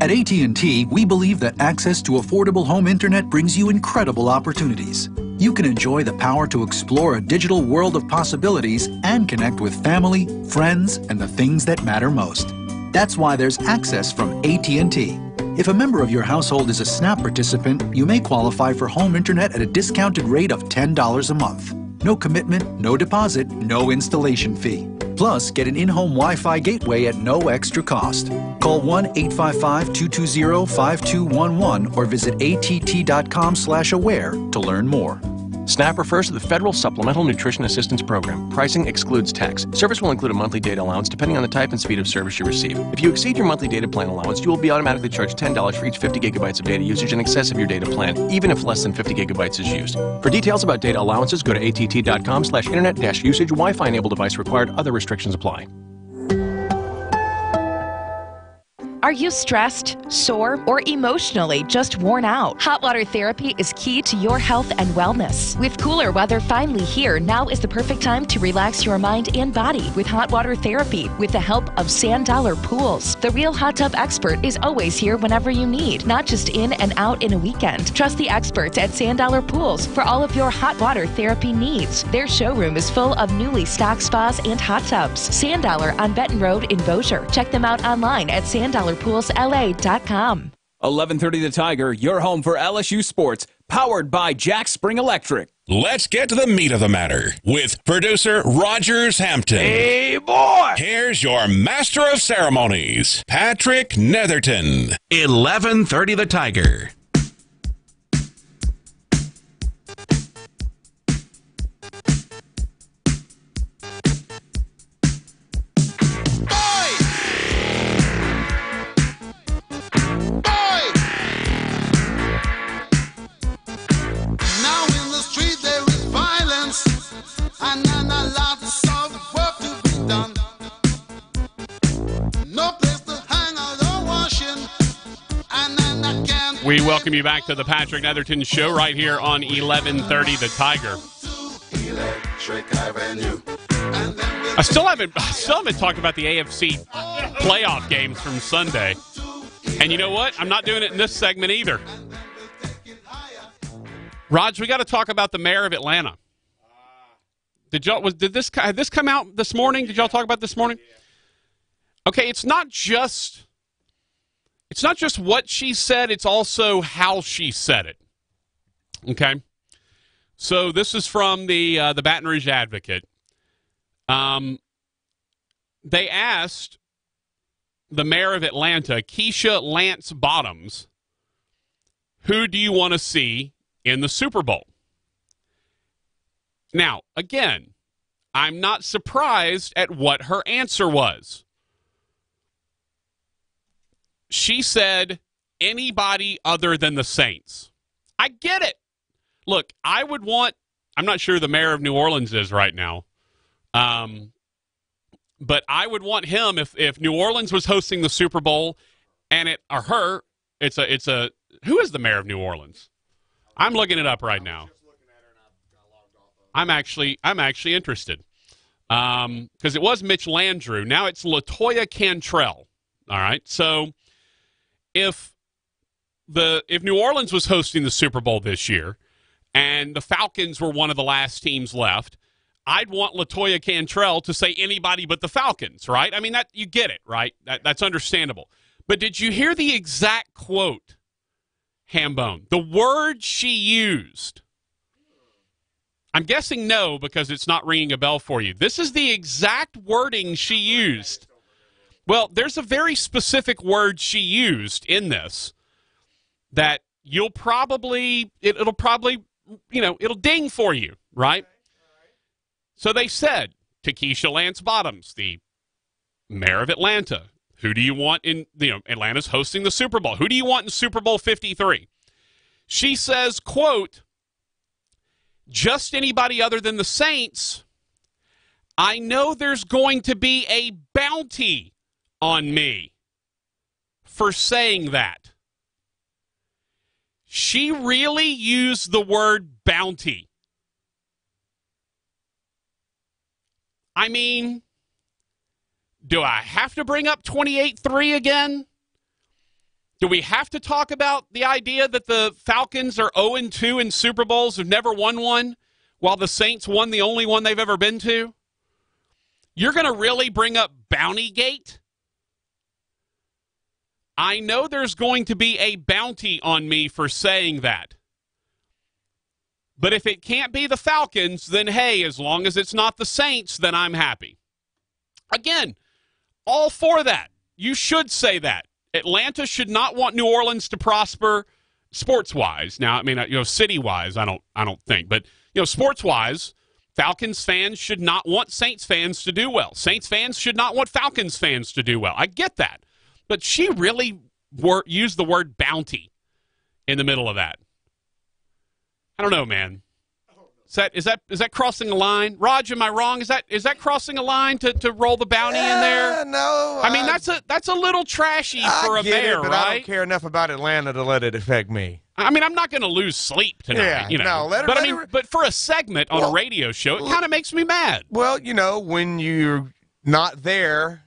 At AT&T, we believe that access to affordable home internet brings you incredible opportunities. You can enjoy the power to explore a digital world of possibilities and connect with family, friends, and the things that matter most. That's why there's access from AT&T. If a member of your household is a SNAP participant, you may qualify for home internet at a discounted rate of $10 a month. No commitment, no deposit, no installation fee. Plus, get an in-home Wi-Fi gateway at no extra cost. Call 1-855-220-5211 or visit att.com/aware to learn more. SNAP refers to the Federal Supplemental Nutrition Assistance Program. Pricing excludes tax. Service will include a monthly data allowance depending on the type and speed of service you receive. If you exceed your monthly data plan allowance, you will be automatically charged $10 for each 50 gigabytes of data usage in excess of your data plan, even if less than 50 gigabytes is used. For details about data allowances, go to att.com/internet-usage. Wi-Fi enabled device required. Other restrictions apply. Are you stressed, sore, or emotionally just worn out? Hot water therapy is key to your health and wellness. With cooler weather finally here, now is the perfect time to relax your mind and body with hot water therapy with the help of Sand Dollar Pools. The real hot tub expert is always here whenever you need, not just in and out in a weekend. Trust the experts at Sand Dollar Pools for all of your hot water therapy needs. Their showroom is full of newly stocked spas and hot tubs. Sand Dollar on Benton Road in Bossier. Check them out online at sanddollarpoolsla.com. 1130 The Tiger, your home for LSU sports, powered by Jack Spring Electric. Let's get to the meat of the matter with producer Rogers Hampton. Hey, boy! Here's your master of ceremonies, Patrick Netherton. 1130 The Tiger. We welcome you back to the Patrick Netherton Show right here on 1130 The Tiger. I still haven't talked about the AFC playoff games from Sunday. And you know what? I'm not doing it in this segment either. Raj, we got to talk about the mayor of Atlanta. Did this come out this morning? Did y'all talk about this morning? Okay, it's not just what she said, it's also how she said it. Okay? So this is from the Baton Rouge Advocate. They asked the mayor of Atlanta, Keisha Lance Bottoms, who do you want to see in the Super Bowl? Now, again, I'm not surprised at what her answer was. She said anybody other than the Saints. I get it. Look, I'm not sure the mayor of New Orleans is right now. But I would want him if New Orleans was hosting the Super Bowl and who is the mayor of New Orleans? I'm looking it up right now. I'm actually interested. Because it was Mitch Landrieu. Now it's LaToya Cantrell. All right. So if New Orleans was hosting the Super Bowl this year and the Falcons were one of the last teams left, I'd want LaToya Cantrell to say anybody but the Falcons, right? I mean, that you get it, right? That's understandable. But did you hear the exact quote, Hambone? The word she used. I'm guessing no, because it's not ringing a bell for you. This is the exact wording she used. Well, there's a very specific word she used in this that it'll probably, it'll ding for you, right? So they said to Keisha Lance Bottoms, the mayor of Atlanta, who do you want in, Atlanta's hosting the Super Bowl. Who do you want in Super Bowl 53? She says, quote, just anybody other than the Saints. I know there's going to be a bounty on me for saying that. She really used the word bounty. I mean, do I have to bring up 28-3 again? Do we have to talk about the idea that the Falcons are 0-2 in Super Bowls, have never won one, while the Saints won the only one they've ever been to? You're going to really bring up Bountygate? I know there's going to be a bounty on me for saying that. But if it can't be the Falcons, then hey, as long as it's not the Saints, then I'm happy. Again, all for that. You should say that. Atlanta should not want New Orleans to prosper sports-wise. Now, I mean, city-wise, I don't think. But, sports-wise, Falcons fans should not want Saints fans to do well. Saints fans should not want Falcons fans to do well. I get that. But she really used the word bounty in the middle of that. I don't know, man. Is that crossing a line? Raj, am I wrong? Is that crossing a line to roll the bounty in there? No. I mean, that's a little trashy for a mayor, but right? I don't care enough about Atlanta to let it affect me. I mean, I'm not going to lose sleep tonight. Yeah, no, let her, but for a segment on a radio show, it kind of makes me mad. Well, when you're not there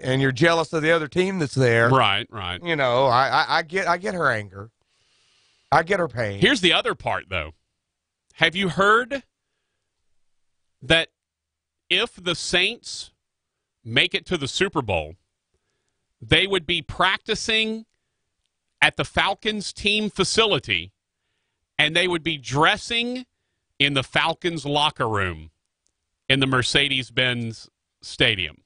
and you're jealous of the other team that's there, right. I get her anger. I get her pain. Here's the other part, though. Have you heard that if the Saints make it to the Super Bowl, they would be practicing at the Falcons team facility, and they would be dressing in the Falcons locker room in the Mercedes-Benz Stadium?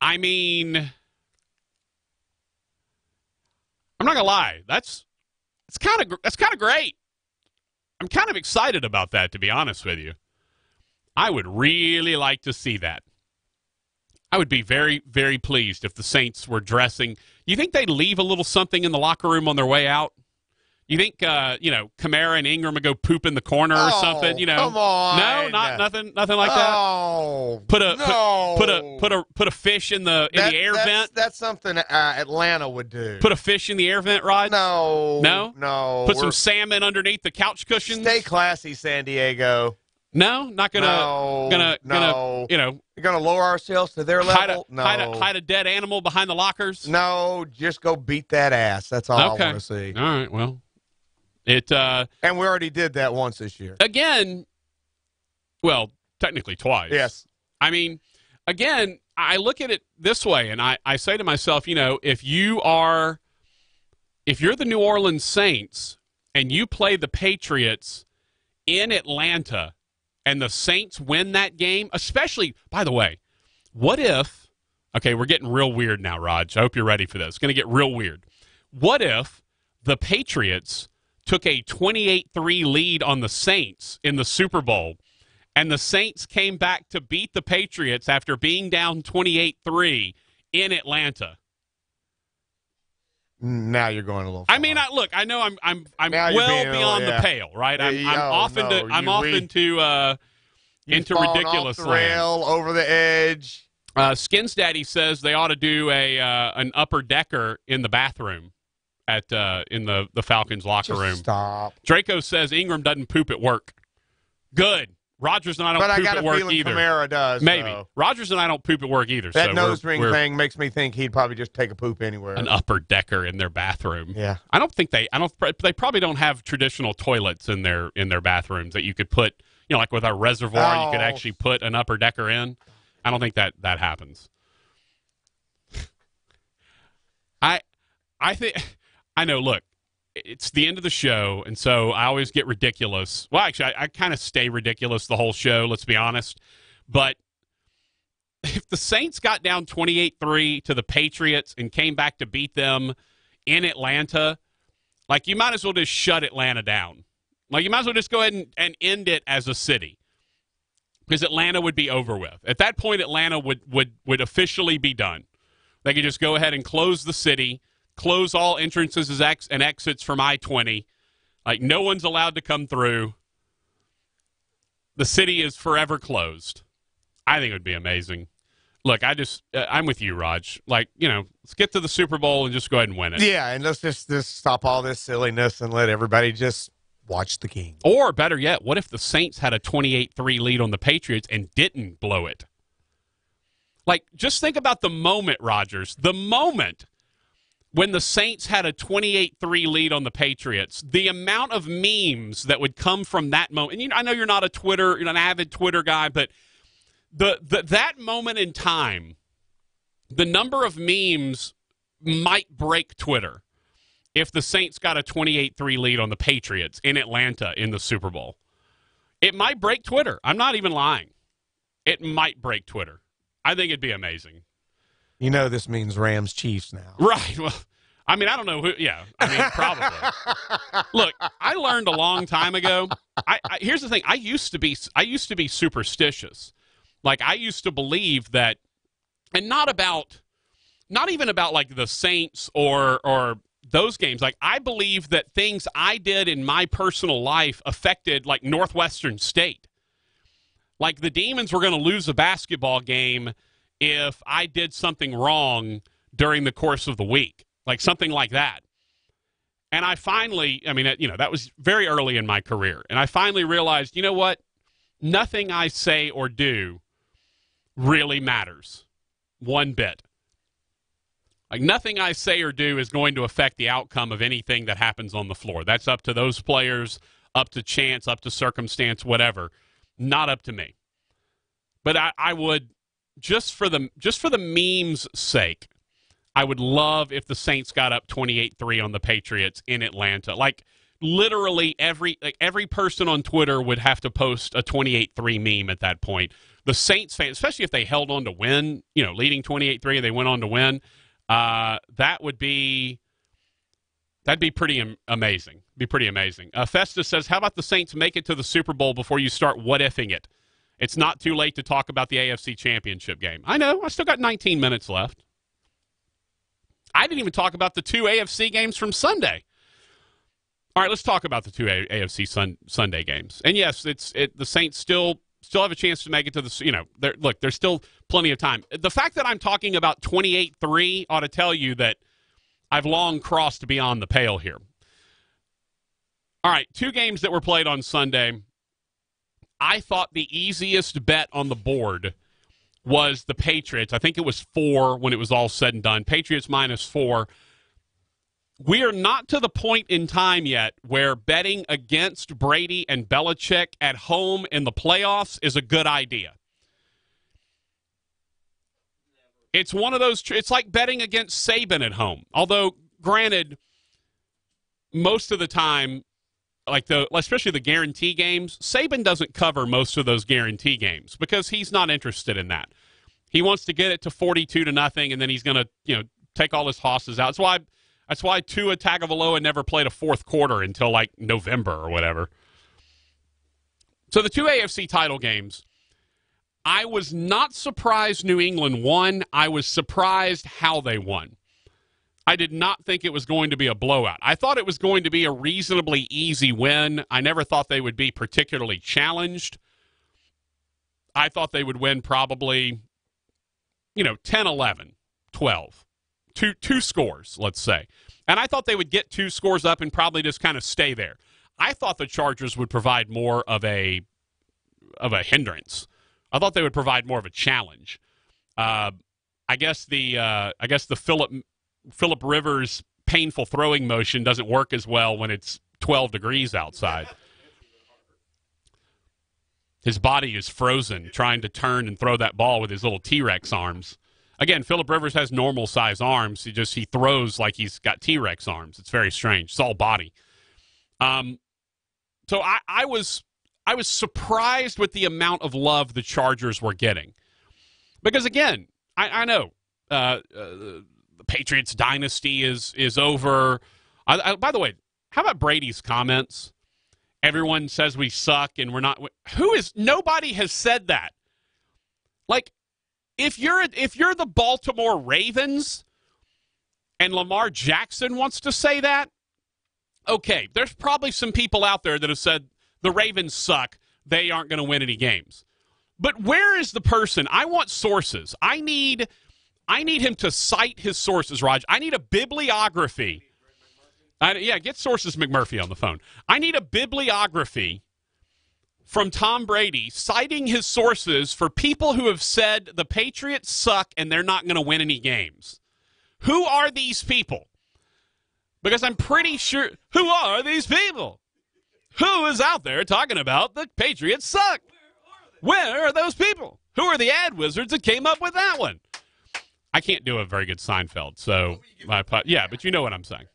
I mean, I'm not gonna lie. That's kind of great. I'm kind of excited about that, to be honest with you. I would really like to see that. I would be very, very pleased if the Saints were dressing. You think they'd leave a little something in the locker room on their way out? You think, Kamara and Ingram would go poop in the corner or something? Come on. No, nothing like that. Oh, put a fish in the air vent. That's something Atlanta would do. Put a fish in the air vent, Rod? No. Put some salmon underneath the couch cushions. Stay classy, San Diego. No, not gonna. You're gonna lower ourselves to their level. Hide a dead animal behind the lockers. No, just go beat that ass. That's all I want to see. All right, well. And we already did that once this year. Again, well, technically twice. Yes. I mean, again, I look at it this way, and I say to myself, if you're the New Orleans Saints and you play the Patriots in Atlanta and the Saints win that game, especially, by the way, what if, okay, we're getting real weird now, Raj. I hope you're ready for this. It's going to get real weird. What if the Patriots took a 28-3 lead on the Saints in the Super Bowl, and the Saints came back to beat the Patriots after being down 28-3 in Atlanta? Now you're going a little far. I mean, look, I know I'm well beyond the pale, right? I'm off into ridiculous off the rail, over the edge. Skins Daddy says they ought to do an upper decker in the bathroom in the Falcons locker room. Stop. Draco says Ingram doesn't poop at work. Good. Rodgers and I don't poop at work either. Kamara does. Maybe. So. Rodgers and I don't poop at work either. That nose ring thing makes me think he'd probably just take a poop anywhere. An upper decker in their bathroom. Yeah. They probably don't have traditional toilets in their bathrooms that you could put, like with our reservoir, you could actually put an upper decker in. I don't think that happens. I know, look, it's the end of the show, and so I always get ridiculous. Well, actually, I kind of stay ridiculous the whole show, let's be honest. But if the Saints got down 28-3 to the Patriots and came back to beat them in Atlanta, you might as well just shut Atlanta down. You might as well just go ahead and end it as a city, because Atlanta would be over with. At that point, Atlanta would officially be done. They could just go ahead and close the city, close all entrances and exits from I-20. No one's allowed to come through. the city is forever closed. I think it would be amazing. Look, I'm with you, Raj. Like, let's get to the Super Bowl and just go ahead and win it. Yeah, and let's just stop all this silliness and let everybody just watch the game. Or better yet, what if the Saints had a 28-3 lead on the Patriots and didn't blow it? Like, just think about the moment, Rodgers. The moment when the Saints had a 28-3 lead on the Patriots, the amount of memes that would come from that moment. And I know you're not an avid Twitter guy, but that moment in time, the number of memes might break Twitter if the Saints got a 28-3 lead on the Patriots in Atlanta in the Super Bowl. It might break Twitter. I'm not even lying. It might break Twitter. I think it'd be amazing. This means Rams-Chiefs now. Right. Well, I mean, I don't know who. Yeah, I mean, probably. Look, I learned a long time ago. Here's the thing. I used to be superstitious. Like, I used to believe that, and not even about like the Saints or those games. Like, I believe that things I did in my personal life affected like Northwestern State. Like, the Demons were going to lose a basketball game if I did something wrong during the course of the week, like something like that. And I finally, that was very early in my career. And I finally realized, you know what? Nothing I say or do really matters one bit. Like, nothing I say or do is going to affect the outcome of anything that happens on the floor. That's up to those players, up to chance, up to circumstance, whatever. Not up to me. But I would, just for the meme's sake, I would love if the Saints got up 28-3 on the Patriots in Atlanta. Like, literally every person on Twitter would have to post a 28-3 meme at that point. The Saints fans, especially if they held on to win, leading 28-3 and they went on to win, that'd be pretty amazing. Be pretty amazing. Festus says, how about the Saints make it to the Super Bowl before you start what-ifing it? It's not too late to talk about the AFC Championship game. I know. I still got 19 minutes left. I didn't even talk about the two AFC games from Sunday. All right, let's talk about the two AFC Sunday games. And yes, the Saints still have a chance to make it to the, there's still plenty of time. The fact that I'm talking about 28-3 ought to tell you that I've long crossed beyond the pale here. All right, two games that were played on Sunday. I thought the easiest bet on the board was the Patriots. I think it was 4 when it was all said and done. Patriots -4. We are not to the point in time yet where betting against Brady and Belichick at home in the playoffs is a good idea. It's one of those. It's like betting against Saban at home. Although, granted, most of the time, especially the guarantee games, Saban doesn't cover most of those guarantee games because he's not interested in that. He wants to get it to 42-0, and then he's going to, take all his hosses out. That's why Tua Tagovailoa never played a fourth quarter until like November or whatever. So the two AFC title games, I was not surprised New England won. I was surprised how they won. I did not think it was going to be a blowout. I thought it was going to be a reasonably easy win. I never thought they would be particularly challenged. I thought they would win probably, 10-11, 12. Two scores, let's say. And I thought they would get 2 scores up and probably just kind of stay there. I thought the Chargers would provide more of a hindrance. I thought they would provide more of a challenge. I guess the Phillip Rivers painful throwing motion doesn't work as well when it's 12 degrees outside. His body is frozen trying to turn and throw that ball with his little T-Rex arms. Again, Phillip Rivers has normal-size arms. He throws like he's got T-Rex arms. It's very strange. It's all body. So I was surprised with the amount of love the Chargers were getting. Because, again, I know the Patriots dynasty is over. By the way, how about Brady's comments? Everyone says we suck and we're not. Nobody has said that. Like, if you're the Baltimore Ravens and Lamar Jackson wants to say that, okay, there's probably some people out there that have said the Ravens suck. they aren't going to win any games. But where is the person? I want sources. I need him to cite his sources, Raj. I need a bibliography. Get Sources McMurphy on the phone. I need a bibliography from Tom Brady citing his sources for people who have said the Patriots suck and they're not going to win any games. Who are these people? Because I'm pretty sure. Who are these people? Who is out there talking about the Patriots suck? Where are those people? Who are the ad wizards that came up with that one? I can't do a very good Seinfeld, so but you know what I'm saying.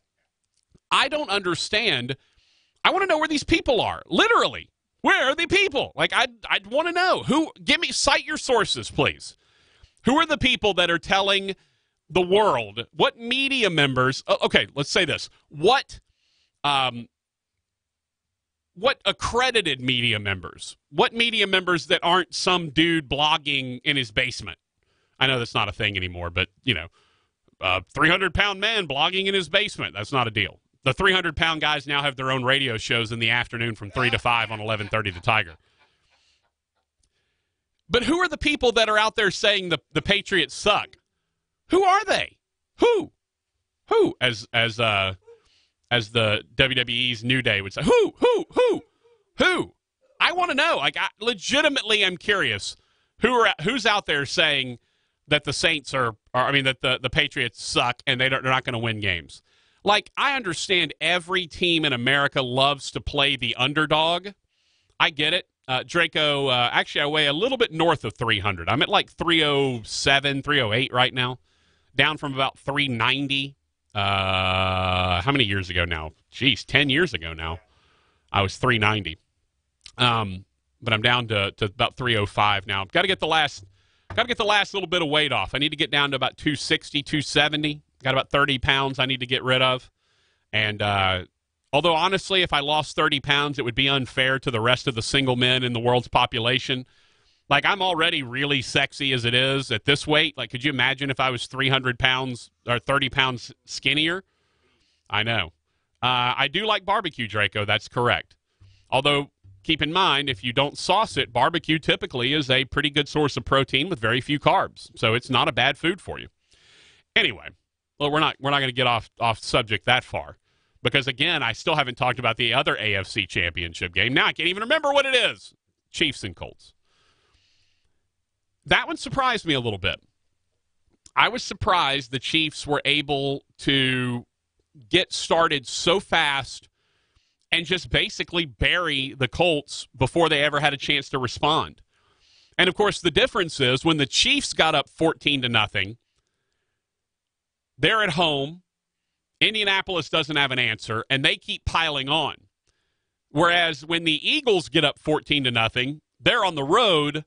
I don't understand. I want to know where these people are. Literally, where are the people? Like, I'd want to know. Cite your sources, please. Who are the people that are telling the world, what media members, okay, let's say this. What accredited media members? What media members that aren't some dude blogging in his basement? I know that's not a thing anymore, but, 300-pound man blogging in his basement, that's not a deal. The 300-pound guys now have their own radio shows in the afternoon from 3 to 5 on 1130 The Tiger. But who are the people that are out there saying the Patriots suck? Who are they? Who? As the WWE's New Day would say, who? I want to know. Like, I legitimately am curious. Who's out there saying that the Saints that the Patriots suck and they're not going to win games? Like, I understand every team in America loves to play the underdog. I get it. Draco, actually, I weigh a little bit north of 300. I'm at like 307, 308 right now, down from about 390. How many years ago now? Jeez, 10 years ago now. I was 390. But I'm down to about 305 now. Got to get the last little bit of weight off. I need to get down to about 260, 270. Got about 30 pounds I need to get rid of. And although, honestly, if I lost 30 pounds, it would be unfair to the rest of the single men in the world's population. Like, I'm already really sexy as it is at this weight. Like, could you imagine if I was 300 pounds or 30 pounds skinnier? I know. I do like barbecue, Draco. That's correct. Although, keep in mind, if you don't sauce it, barbecue typically is a pretty good source of protein with very few carbs. So it's not a bad food for you. Anyway, well, we're not going to get off subject that far. Because, again, I still haven't talked about the other AFC Championship game. Now I can't even remember what it is. Chiefs and Colts. That one surprised me a little bit. I was surprised the Chiefs were able to get started so fast and just basically bury the Colts before they ever had a chance to respond. And, of course, the difference is when the Chiefs got up 14-0, they're at home. Indianapolis doesn't have an answer, and they keep piling on. Whereas when the Eagles get up 14-0, they're on the road.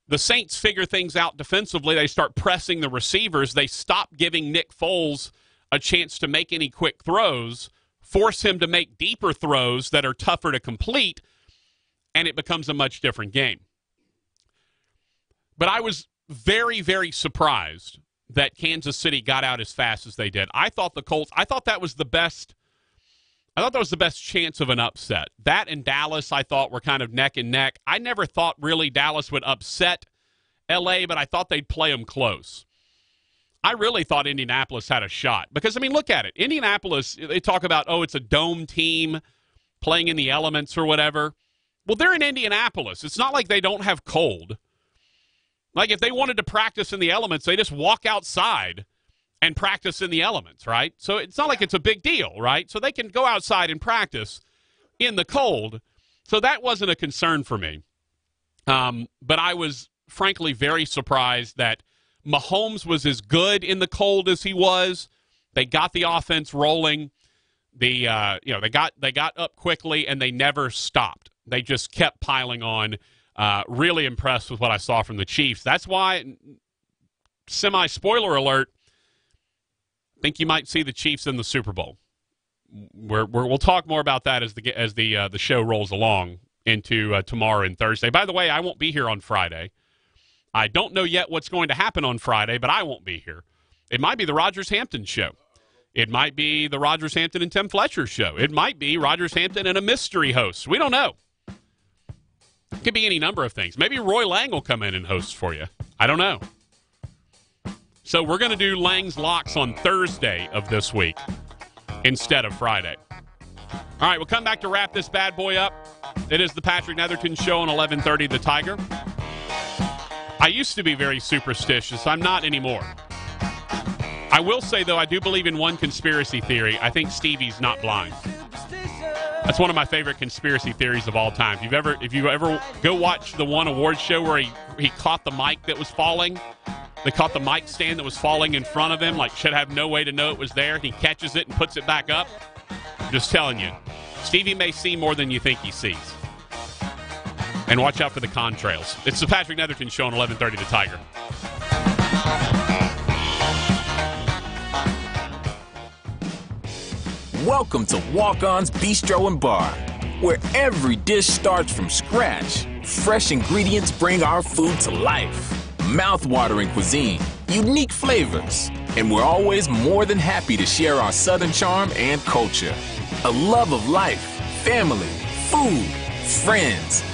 The Saints figure things out defensively. They start pressing the receivers. They stop giving Nick Foles a chance to make any quick throws, force him to make deeper throws that are tougher to complete, and it becomes a much different game. But I was very, very surprised that Kansas City got out as fast as they did. I thought that was the best chance of an upset. That and Dallas, I thought, were kind of neck and neck. I never thought really Dallas would upset L.A., but I thought they'd play them close. I really thought Indianapolis had a shot. Because, I mean, look at it. Indianapolis, they talk about, it's a dome team playing in the elements or whatever. Well, they're in Indianapolis. It's not like they don't have cold. Like, if they wanted to practice in the elements, they just walk outside and practice in the elements, right? So it's not like it's a big deal, right? So they can go outside and practice in the cold. So that wasn't a concern for me. But I was, frankly, very surprised that Mahomes was as good in the cold as he was. They got the offense rolling. They got up quickly, and they never stopped. They just kept piling on. Really impressed with what I saw from the Chiefs. That's why, semi-spoiler alert, I think you might see the Chiefs in the Super Bowl. We'll talk more about that as the show rolls along into tomorrow and Thursday. By the way, I won't be here on Friday. I don't know yet what's going to happen on Friday, but I won't be here. It might be the Rogers Hampton show. It might be the Rogers Hampton and Tim Fletcher show. It might be Rogers Hampton and a mystery host. We don't know. It could be any number of things. Maybe Roy Lang will come in and host for you. I don't know. So we're going to do Lang's Locks on Thursday of this week instead of Friday. All right, we'll come back to wrap this bad boy up. It is the Patrick Netherton Show on 1130 The Tiger. I used to be very superstitious. I'm not anymore. I will say, though, I do believe in one conspiracy theory. I think Stevie's not blind. That's one of my favorite conspiracy theories of all time. If you ever go watch the one award show where he caught the mic that was falling, they caught the mic stand that was falling in front of him, like should have no way to know it was there. He catches it and puts it back up. I'm just telling you, Stevie may see more than you think he sees. And watch out for the contrails. It's the Patrick Netherton Show on 1130 The Tiger. Welcome to Walk-On's Bistro and Bar, where every dish starts from scratch. Fresh ingredients bring our food to life. Mouth-watering cuisine, unique flavors, and we're always more than happy to share our Southern charm and culture. A love of life, family, food, friends,